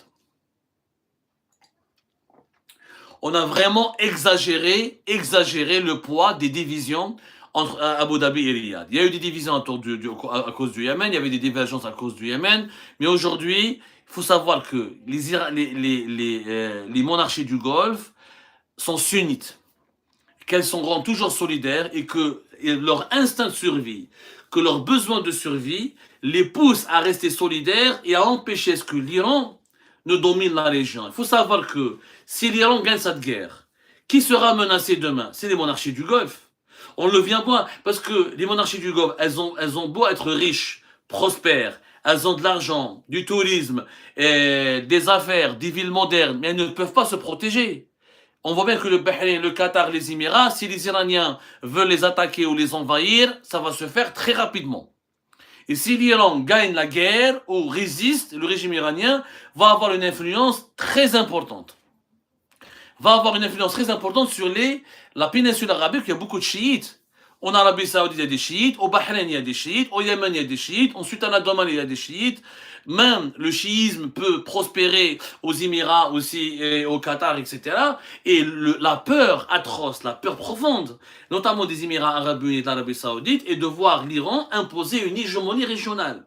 On a vraiment exagéré le poids des divisions entre Abu Dhabi et Riyad. Il y a eu des divisions à cause du Yémen, il y avait des divergences à cause du Yémen, mais aujourd'hui, il faut savoir que les monarchies du Golfe sont sunnites, qu'elles seront toujours solidaires et que leur instinct de survie, que leur besoin de survie les pousse à rester solidaires et à empêcher ce que l'Iran ne domine la région. Il faut savoir que si l'Iran gagne cette guerre, qui sera menacé demain? C'est les monarchies du Golfe. On le vient pas, parce que les monarchies du Golfe, elles ont beau être riches, prospères, elles ont de l'argent, du tourisme, des affaires, des villes modernes, mais elles ne peuvent pas se protéger. On voit bien que le Bahreïn, le Qatar, les Émirats, si les Iraniens veulent les attaquer ou les envahir, ça va se faire très rapidement. Et si l'Iran gagne la guerre ou résiste, le régime iranien va avoir une influence très importante. Sur la péninsule arabique, il y a beaucoup de chiites. En Arabie Saoudite, il y a des chiites. Au Bahreïn, il y a des chiites. Au Yémen, il y a des chiites. Ensuite, en Oman, il y a des chiites. Même le chiisme peut prospérer aux Émirats aussi, et au Qatar, etc. Et la peur atroce, la peur profonde, notamment des Émirats arabes unis et de l'Arabie Saoudite, est de voir l'Iran imposer une hégémonie régionale.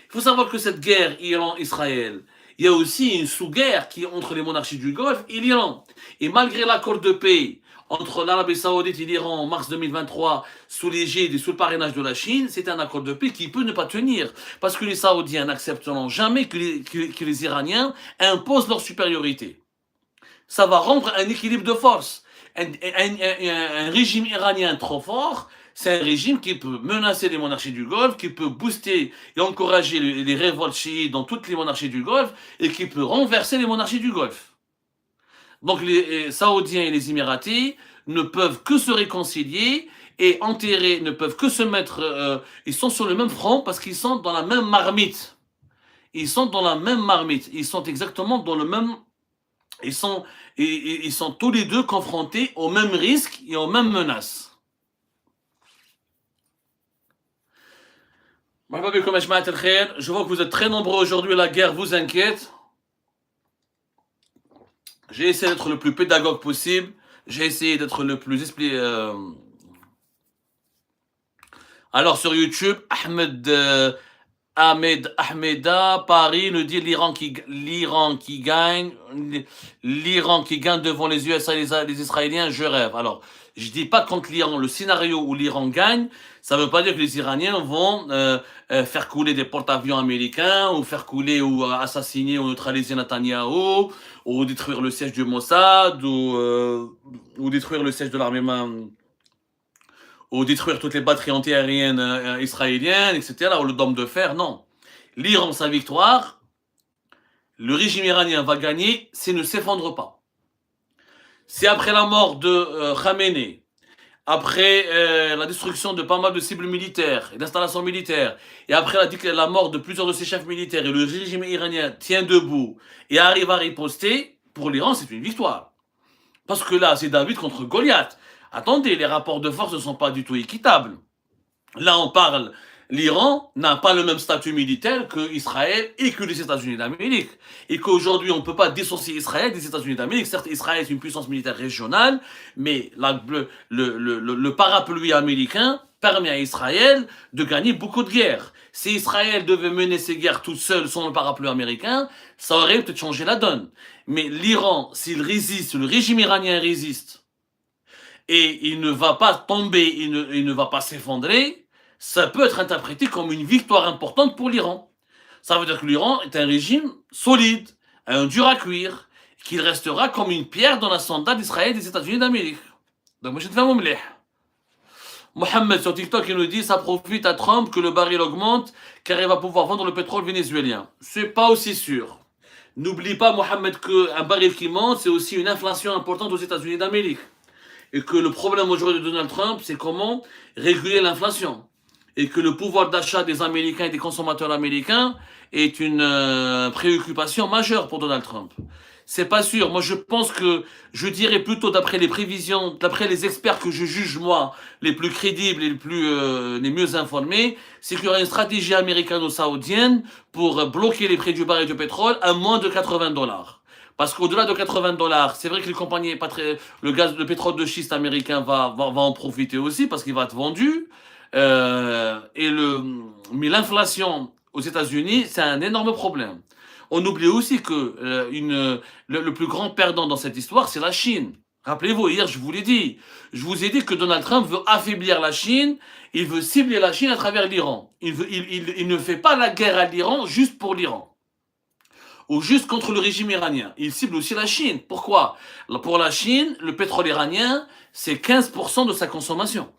Il faut savoir que cette guerre Iran-Israël, il y a aussi une sous-guerre qui est entre les monarchies du Golfe et l'Iran. Et malgré l'accord de paix entre l'Arabie Saoudite et l'Iran en mars 2023, sous l'égide et sous le parrainage de la Chine, c'est un accord de paix qui peut ne pas tenir. Parce que les Saoudiens n'accepteront jamais que les Iraniens imposent leur supériorité. Ça va rendre un équilibre de force. Un régime iranien trop fort, c'est un régime qui peut menacer les monarchies du Golfe, qui peut booster et encourager les révoltes chiites dans toutes les monarchies du Golfe, et qui peut renverser les monarchies du Golfe. Donc les Saoudiens et les Émiratis ne peuvent que se réconcilier et enterrer, ne peuvent que se mettre... ils sont sur le même front parce qu'ils sont dans la même marmite. Ils sont exactement dans le même... Ils sont tous les deux confrontés aux mêmes risques et aux mêmes menaces. Je vois que vous êtes très nombreux aujourd'hui, la guerre vous inquiète. J'ai essayé d'être le plus pédagogue possible. J'ai essayé d'être le plus expliqué. Alors sur YouTube, Ahmeda, Paris nous dit l'Iran qui gagne devant les USA et les Israéliens, je rêve. Alors, je dis pas contre l'Iran, le scénario où l'Iran gagne, ça veut pas dire que les Iraniens vont faire couler des porte-avions américains, ou faire couler ou assassiner ou neutraliser Netanyahou, ou détruire le siège du Mossad, ou détruire le siège de l'armée, ou détruire toutes les batteries antiaériennes israéliennes, etc., ou le dôme de fer, non. L'Iran, sa victoire, le régime iranien va gagner s'il ne s'effondre pas. Si après la mort de Khamenei, après la destruction de pas mal de cibles militaires et d'installations militaires, et après la mort de plusieurs de ses chefs militaires, et le régime iranien tient debout et arrive à riposter, pour l'Iran, c'est une victoire. Parce que là, c'est David contre Goliath. Attendez, les rapports de force ne sont pas du tout équitables. Là, on parle, l'Iran n'a pas le même statut militaire que Israël et que les États-Unis d'Amérique. Et qu'aujourd'hui, on ne peut pas dissocier Israël des États-Unis d'Amérique. Certes, Israël est une puissance militaire régionale, mais le parapluie américain permet à Israël de gagner beaucoup de guerres. Si Israël devait mener ses guerres toute seule sans le parapluie américain, ça aurait peut-être changé la donne. Mais l'Iran, s'il résiste, le régime iranien résiste, et il ne va pas tomber, il ne va pas s'effondrer, ça peut être interprété comme une victoire importante pour l'Iran. Ça veut dire que l'Iran est un régime solide, un dur à cuire, qu'il restera comme une pierre dans la sandale d'Israël et des États-Unis d'Amérique. Donc, moi, je te fais mon mlih. Mohamed sur TikTok, il nous dit ça profite à Trump que le baril augmente car il va pouvoir vendre le pétrole vénézuélien. C'est pas aussi sûr. N'oublie pas, Mohamed, qu'un baril qui monte, c'est aussi une inflation importante aux États-Unis d'Amérique. Et que le problème aujourd'hui de Donald Trump, c'est comment réguler l'inflation. Et que le pouvoir d'achat des Américains et des consommateurs américains est une préoccupation majeure pour Donald Trump. C'est pas sûr. Moi, je pense que je dirais plutôt, d'après les prévisions, d'après les experts que je juge moi, les plus crédibles et les mieux informés, c'est qu'il y aura une stratégie américano-saoudienne pour bloquer les prix du baril de pétrole à moins de 80 dollars. Parce qu'au-delà de 80 dollars, c'est vrai que les compagnies, le pétrole de schiste américain va en profiter aussi parce qu'il va être vendu. Mais l'inflation aux États-Unis, c'est un énorme problème. On oublie aussi que le plus grand perdant dans cette histoire, c'est la Chine. Rappelez-vous, hier, je vous l'ai dit. Je vous ai dit que Donald Trump veut affaiblir la Chine. Il veut cibler la Chine à travers l'Iran. Il ne fait pas la guerre à l'Iran juste pour l'Iran. Ou juste contre le régime iranien. Il cible aussi la Chine. Pourquoi? Pour la Chine, le pétrole iranien, c'est 15% de sa consommation.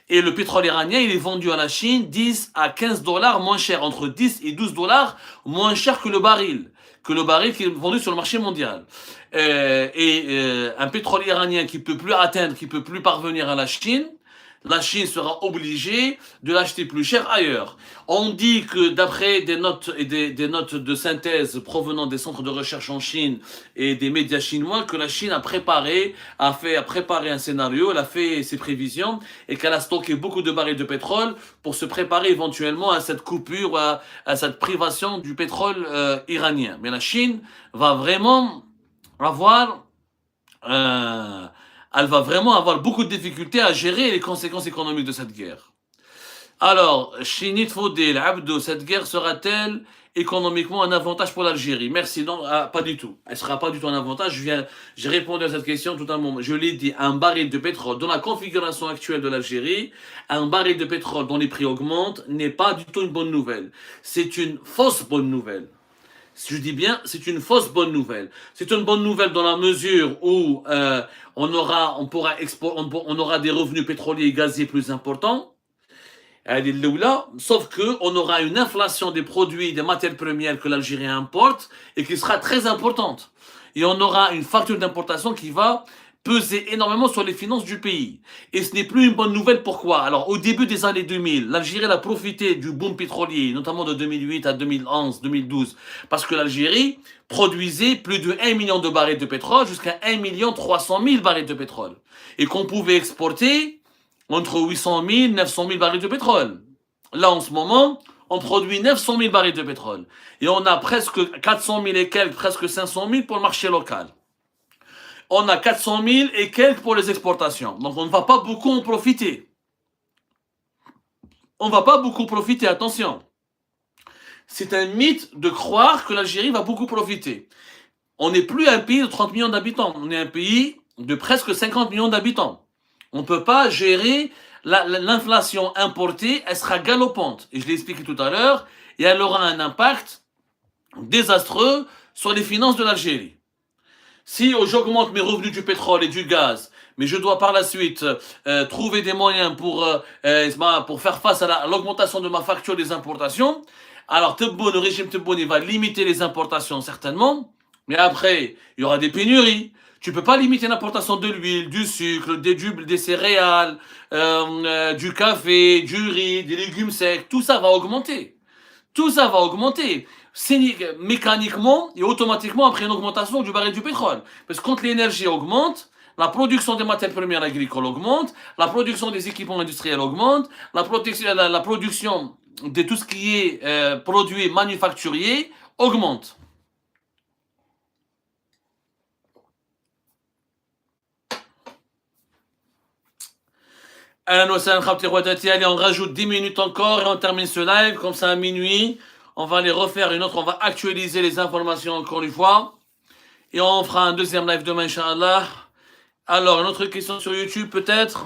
Et le pétrole iranien, il est vendu à la Chine 10 à 15 dollars moins cher, entre 10 et 12 dollars moins cher que le baril qui est vendu sur le marché mondial. Un pétrole iranien qui peut plus atteindre, qui peut plus parvenir à la Chine sera obligée de l'acheter plus cher ailleurs. On dit que d'après des notes et des notes de synthèse provenant des centres de recherche en Chine et des médias chinois, que la Chine a préparé un scénario, elle a fait ses prévisions et qu'elle a stocké beaucoup de barils de pétrole pour se préparer éventuellement à cette coupure, à cette privation du pétrole iranien. Mais la Chine va vraiment avoir elle va vraiment avoir beaucoup de difficultés à gérer les conséquences économiques de cette guerre. Alors, Shinit Fodel, Abdo, cette guerre sera-t-elle économiquement un avantage pour l'Algérie? Merci, non, pas du tout. Elle ne sera pas du tout un avantage. J'ai répondu à cette question tout un moment. Je l'ai dit, un baril de pétrole dans la configuration actuelle de l'Algérie, un baril de pétrole dont les prix augmentent n'est pas du tout une bonne nouvelle. C'est une fausse bonne nouvelle. Je dis bien, c'est une fausse bonne nouvelle. C'est une bonne nouvelle dans la mesure où on aura des revenus pétroliers et gaziers plus importants. Sauf qu'on aura une inflation des produits, des matières premières que l'Algérie importe et qui sera très importante. Et on aura une facture d'importation qui va peser énormément sur les finances du pays. Et ce n'est plus une bonne nouvelle. Pourquoi? Alors, au début des années 2000, l'Algérie a profité du boom pétrolier, notamment de 2008 à 2011, 2012, parce que l'Algérie produisait plus de 1 million de barils de pétrole jusqu'à 1 300 000 barils de pétrole. Et qu'on pouvait exporter entre 800 000 et 900 000 barils de pétrole. Là, en ce moment, on produit 900 000 barils de pétrole. Et on a presque 400 000 et quelques, presque 500 000 pour le marché local. On a 400 000 et quelques pour les exportations. Donc on ne va pas beaucoup en profiter. On ne va pas beaucoup profiter, attention. C'est un mythe de croire que l'Algérie va beaucoup profiter. On n'est plus un pays de 30 millions d'habitants. On est un pays de presque 50 millions d'habitants. On ne peut pas gérer l'inflation importée, elle sera galopante. Et je l'ai expliqué tout à l'heure, et elle aura un impact désastreux sur les finances de l'Algérie. Si j'augmente mes revenus du pétrole et du gaz, mais je dois par la suite trouver des moyens pour faire face à l'augmentation de ma facture des importations, alors le régime Tebboune va limiter les importations certainement, mais après, il y aura des pénuries. Tu peux pas limiter l'importation de l'huile, du sucre, des céréales, du café, du riz, des légumes secs, tout ça va augmenter. Tout ça va augmenter. Mécaniquement et automatiquement après une augmentation du baril du pétrole. Parce que quand l'énergie augmente, la production des matières premières agricoles augmente, la production des équipements industriels augmente, la production de tout ce qui est produit manufacturier augmente. Allez, on rajoute 10 minutes encore et on termine ce live, comme ça à minuit. On va les refaire une autre, on va actualiser les informations encore une fois. Et on fera un deuxième live demain, Inch'Allah. Alors, une autre question sur YouTube peut-être?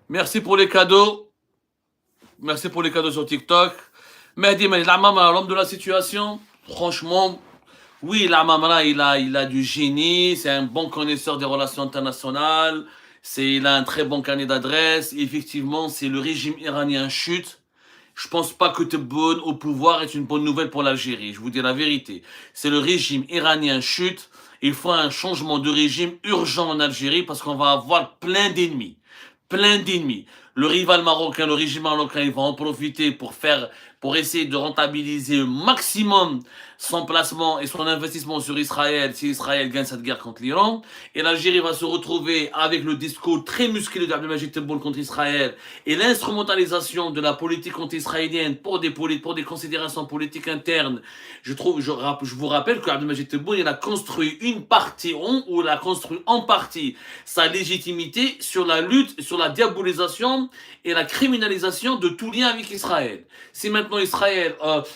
Merci pour les cadeaux. Merci pour les cadeaux sur TikTok. Mehdi, mais l'Amamra, l'homme de la situation, franchement, oui, l'Amamra, il a du génie, c'est un bon connaisseur des relations internationales, il a un très bon carnet d'adresses. Effectivement, c'est le régime iranien chute. Je pense pas que Tebboune au pouvoir est une bonne nouvelle pour l'Algérie. Je vous dis la vérité. C'est le régime iranien chute. Il faut un changement de régime urgent en Algérie parce qu'on va avoir plein d'ennemis. Plein d'ennemis. Le rival marocain, le régime marocain, il va en profiter pour essayer de rentabiliser au maximum son placement et son investissement sur Israël si Israël gagne cette guerre contre l'Iran. Et l'Algérie va se retrouver avec le discours très musclé d'Abdelmajid Tebboune contre Israël et l'instrumentalisation de la politique anti-israélienne pour des considérations politiques internes. Je vous rappelle qu'Abdelmajid Tebboune, il a construit en partie sa légitimité sur la lutte, sur la diabolisation et la criminalisation de tout lien avec Israël. Si maintenant Israël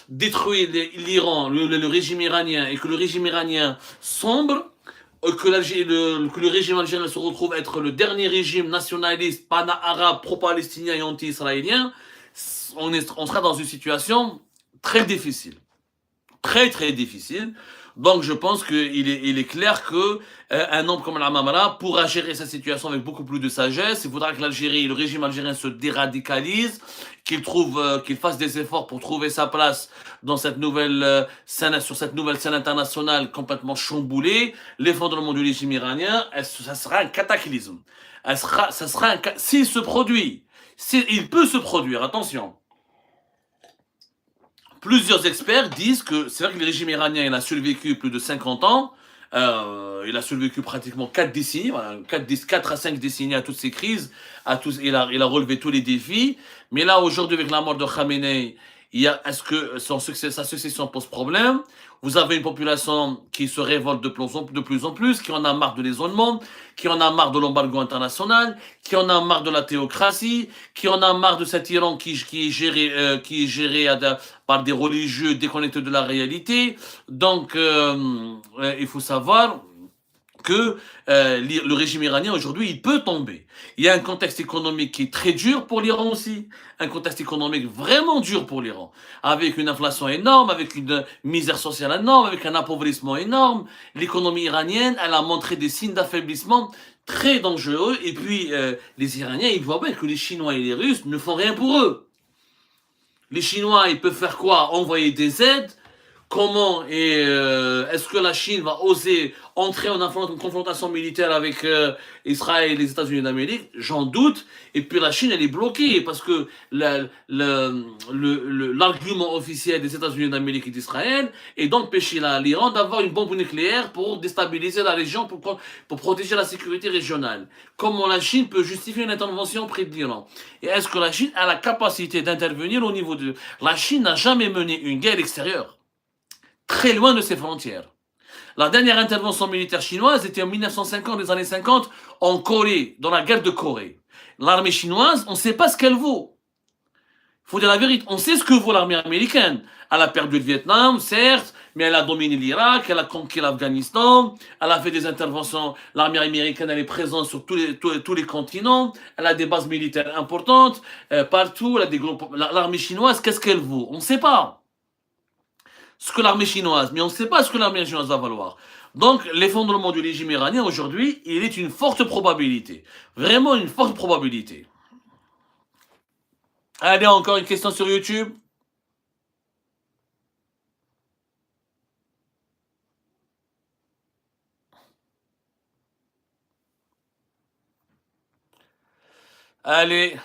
détruit l'Iran, le régime iranien, et que le régime iranien sombre, que le régime algérien se retrouve être le dernier régime nationaliste, pana-arabe, pro-palestinien et anti-israélien, on sera dans une situation très difficile. Très très difficile. Donc je pense qu'il est clair que un homme comme l'Amamra pourra gérer sa situation avec beaucoup plus de sagesse. Il faudra que le régime algérien se déradicalise, qu'il fasse des efforts pour trouver sa place dans cette nouvelle sur cette nouvelle scène internationale complètement chamboulée. L'effondrement du régime iranien, ça sera un cataclysme. S'il se produit, il peut se produire, attention. Plusieurs experts disent que c'est vrai que le régime iranien il a survécu plus de 50 ans, il a survécu pratiquement 4 décennies, voilà, 4 à 5 décennies à toutes ces crises, il a relevé tous les défis, mais là aujourd'hui avec la mort de Khamenei, est-ce que sa succession pose problème? Vous avez une population qui se révolte de plus en plus, qui en a marre de l'isolement, qui en a marre de l'embargo international, qui en a marre de la théocratie, qui en a marre de cet Iran qui est géré par des religieux déconnectés de la réalité. Donc, il faut savoir que le régime iranien aujourd'hui, il peut tomber. Il y a un contexte économique qui est très dur pour l'Iran aussi, un contexte économique vraiment dur pour l'Iran, avec une inflation énorme, avec une misère sociale énorme, avec un appauvrissement énorme. L'économie iranienne, elle a montré des signes d'affaiblissement très dangereux, et puis les Iraniens, ils voient bien que les Chinois et les Russes ne font rien pour eux. Les Chinois, ils peuvent faire quoi? Envoyer des aides. Comment est-ce que la Chine va oser entrer en confrontation militaire avec Israël et les États-Unis d'Amérique? J'en doute. Et puis la Chine, elle est bloquée parce que l'argument officiel des États-Unis d'Amérique et d'Israël est d'empêcher l'Iran d'avoir une bombe nucléaire pour déstabiliser la région, pour protéger la sécurité régionale. Comment la Chine peut justifier une intervention auprès de l'Iran? Et est-ce que la Chine a la capacité d'intervenir au niveau de... La Chine n'a jamais mené une guerre extérieure. Très loin de ses frontières. La dernière intervention militaire chinoise était en 1950, les années 50, en Corée, dans la guerre de Corée. L'armée chinoise, on ne sait pas ce qu'elle vaut. Il faut dire la vérité, on sait ce que vaut l'armée américaine. Elle a perdu le Vietnam, certes, mais elle a dominé l'Irak, elle a conquis l'Afghanistan, elle a fait des interventions, l'armée américaine elle est présente sur tous les continents, elle a des bases militaires importantes, partout, elle a des groupes. L'armée chinoise, qu'est-ce qu'elle vaut? On ne sait pas ce que l'armée chinoise, mais on ne sait pas ce que l'armée chinoise va valoir. Donc, l'effondrement du régime iranien aujourd'hui, il est une forte probabilité. Vraiment une forte probabilité. Allez, encore une question sur YouTube. Allez.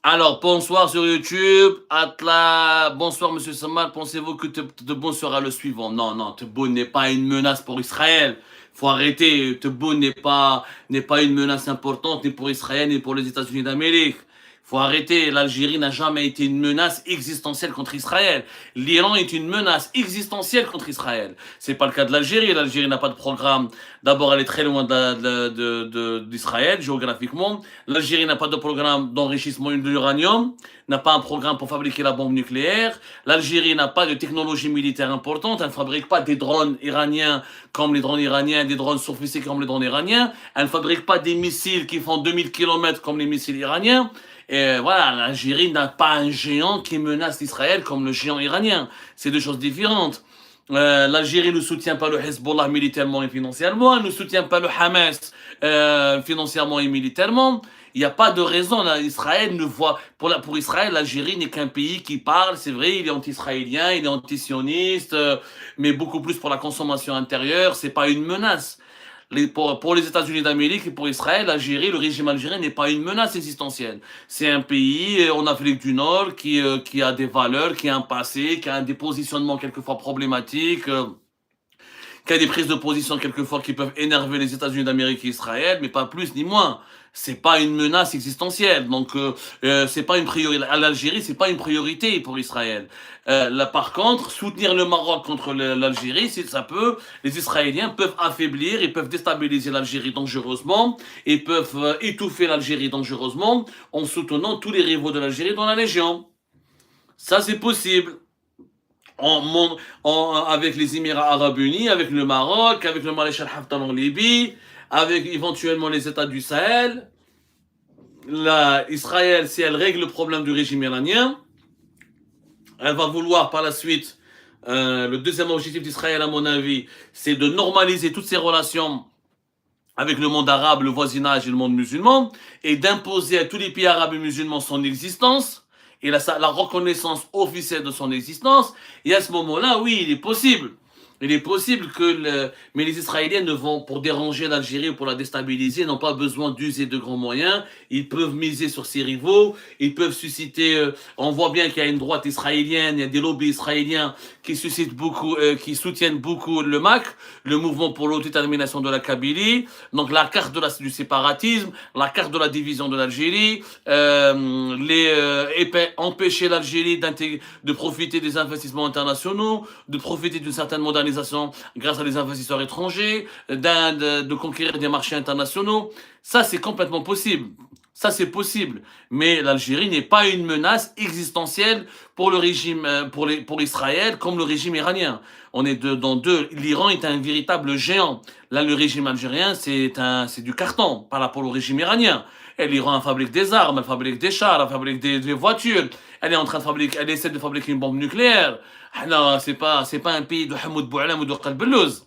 Alors, bonsoir sur YouTube. Atla, bonsoir Monsieur Samad. Pensez-vous que Tebboune sera le suivant? Non, non, Tebboune n'est pas une menace pour Israël. Faut arrêter. Tebboune n'est pas une menace importante ni pour Israël ni pour les États-Unis d'Amérique. Faut arrêter, l'Algérie n'a jamais été une menace existentielle contre Israël. L'Iran est une menace existentielle contre Israël. C'est pas le cas de l'Algérie. L'Algérie n'a pas de programme. D'abord, elle est très loin d'Israël, géographiquement. L'Algérie n'a pas de programme d'enrichissement de l'uranium, n'a pas un programme pour fabriquer la bombe nucléaire. L'Algérie n'a pas de technologie militaire importante. Elle ne fabrique pas des drones iraniens comme les drones iraniens, des drones sophistiqués comme les drones iraniens. Elle ne fabrique pas des missiles qui font 2000 km comme les missiles iraniens. Et voilà, l'Algérie n'a pas un géant qui menace Israël comme le géant iranien. C'est deux choses différentes. L'Algérie ne soutient pas le Hezbollah militairement et financièrement, elle ne soutient pas le Hamas financièrement et militairement. Il n'y a pas de raison. Là, Israël ne voit pour Israël, l'Algérie n'est qu'un pays qui parle. C'est vrai, il est anti-israélien, il est anti-sioniste, mais beaucoup plus pour la consommation intérieure. C'est pas une menace. Pour les États-Unis d'Amérique et pour Israël, l'Algérie, le régime algérien n'est pas une menace existentielle. C'est un pays en Afrique du Nord qui a des valeurs, qui a un passé, qui a des positionnements quelquefois problématiques, qui a des prises de position quelquefois qui peuvent énerver les États-Unis d'Amérique et Israël, mais pas plus ni moins. C'est pas une menace existentielle. Donc c'est pas une priorité. À l'Algérie, c'est pas une priorité pour Israël. Là, par contre, soutenir le Maroc contre l'Algérie, ça peut. Les Israéliens peuvent affaiblir, ils peuvent déstabiliser l'Algérie dangereusement, et peuvent étouffer l'Algérie dangereusement en soutenant tous les rivaux de l'Algérie dans la région. Ça, c'est possible. Avec les Émirats Arabes Unis, avec le Maroc, avec le maréchal Haftar en Libye, avec éventuellement les États du Sahel. Israël, si elle règle le problème du régime iranien, elle va vouloir par la suite, le deuxième objectif d'Israël à mon avis, c'est de normaliser toutes ses relations avec le monde arabe, le voisinage et le monde musulman, et d'imposer à tous les pays arabes et musulmans son existence, et la reconnaissance officielle de son existence. Et à ce moment-là, oui, il est possible. Il est possible mais les Israéliens ne vont, pour déranger l'Algérie ou pour la déstabiliser, n'ont pas besoin d'user de grands moyens. Ils peuvent miser sur ses rivaux. Ils peuvent susciter, on voit bien qu'il y a une droite israélienne, il y a des lobbies israéliens qui suscitent beaucoup, qui soutiennent beaucoup le MAC, le mouvement pour l'autodétermination de la Kabylie. Donc la carte du séparatisme, la carte de la division de l'Algérie, empêcher l'Algérie de profiter des investissements internationaux, de profiter d'une certaine modernisation grâce à des investisseurs étrangers, de conquérir des marchés internationaux. Ça, c'est complètement possible. Ça, c'est possible. Mais l'Algérie n'est pas une menace existentielle pour le régime, pour Israël, comme le régime iranien. On est l'Iran est un véritable géant. Là, le régime algérien, c'est du carton par rapport au régime iranien. Et l'Iran fabrique des armes, elle fabrique des chars, elle fabrique des voitures. Elle est en train de fabriquer, elle essaie de fabriquer une bombe nucléaire. Non, c'est pas un pays de Hamoud Boualam ou de Qalbelouz.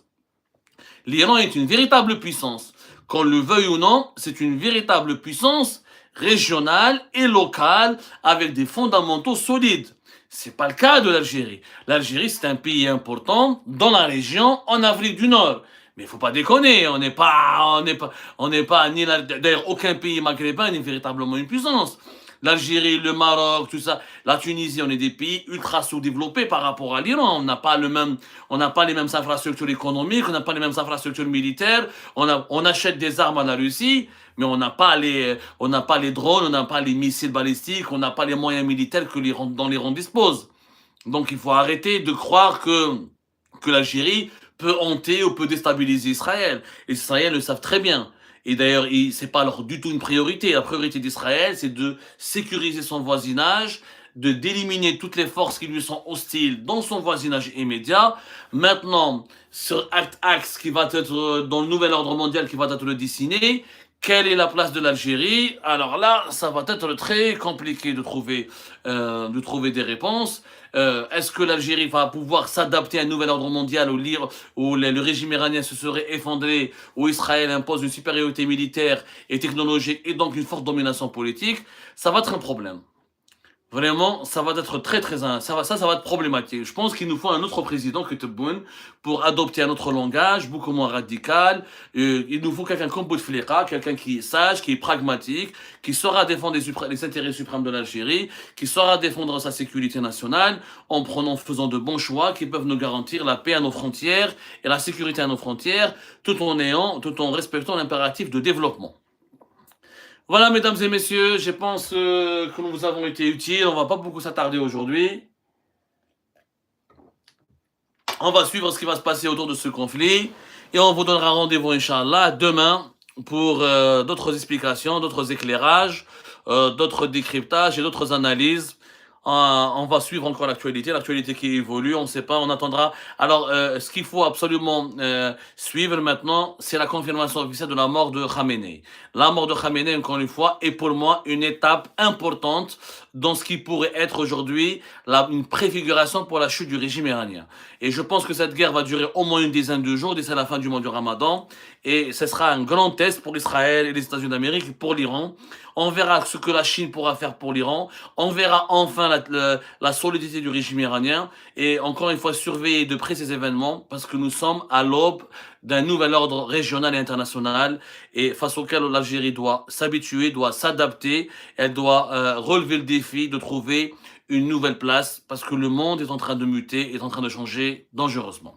L'Iran est une véritable puissance. Qu'on le veuille ou non, c'est une véritable puissance régionale et locale avec des fondamentaux solides. C'est pas le cas de l'Algérie. L'Algérie, c'est un pays important dans la région, en Afrique du Nord. Mais il faut pas déconner, on n'est pas d'ailleurs, aucun pays maghrébin n'est véritablement une puissance. L'Algérie, le Maroc, tout ça, la Tunisie, on est des pays ultra sous-développés par rapport à l'Iran. On n'a pas les mêmes infrastructures économiques, on n'a pas les mêmes infrastructures militaires. On achète des armes à la Russie, mais on n'a pas les drones, on n'a pas les missiles balistiques, on n'a pas les moyens militaires dont l'Iran dispose. Donc il faut arrêter de croire que l'Algérie peut hanter ou peut déstabiliser Israël. Les Israéliens le savent très bien. Et d'ailleurs, c'est pas du tout une priorité. La priorité d'Israël, c'est de sécuriser son voisinage, d'éliminer toutes les forces qui lui sont hostiles dans son voisinage immédiat. Maintenant, sur Axe qui va être dans le nouvel ordre mondial qui va être dessiné, quelle est la place de l'Algérie? Alors là, ça va être très compliqué de trouver des réponses. Est-ce que l'Algérie va pouvoir s'adapter à un nouvel ordre mondial où le régime iranien se serait effondré, où Israël impose une supériorité militaire et technologique et donc une forte domination politique? Ça va être un problème. Vraiment, ça va être ça va être problématique. Je pense qu'il nous faut un autre président que Tebboune pour adopter un autre langage, beaucoup moins radical. Il nous faut quelqu'un comme Bouteflika, quelqu'un qui est sage, qui est pragmatique, qui saura défendre les intérêts suprêmes de l'Algérie, qui saura défendre sa sécurité nationale faisant de bons choix qui peuvent nous garantir la paix à nos frontières et la sécurité à nos frontières, tout en respectant l'impératif de développement. Voilà, mesdames et messieurs, je pense que nous vous avons été utiles. On ne va pas beaucoup s'attarder aujourd'hui. On va suivre ce qui va se passer autour de ce conflit et on vous donnera rendez-vous, Inch'Allah, demain pour d'autres explications, d'autres éclairages, d'autres décryptages et d'autres analyses. On va suivre encore l'actualité qui évolue, on ne sait pas, on attendra. Alors, ce qu'il faut absolument suivre maintenant, c'est la confirmation officielle de la mort de Khamenei. La mort de Khamenei, encore une fois, est pour moi une étape importante dans ce qui pourrait être aujourd'hui une préfiguration pour la chute du régime iranien. Et je pense que cette guerre va durer au moins une dizaine de jours d'ici la fin du mois du Ramadan. Et ce sera un grand test pour Israël et les États-Unis d'Amérique et pour l'Iran. On verra ce que la Chine pourra faire pour l'Iran. On verra enfin la solidité du régime iranien. Et encore une fois, surveiller de près ces événements parce que nous sommes à l'aube d'un nouvel ordre régional et international et face auquel l'Algérie doit s'habituer, doit s'adapter. Elle doit relever le défi de trouver une nouvelle place parce que le monde est en train de muter, est en train de changer dangereusement.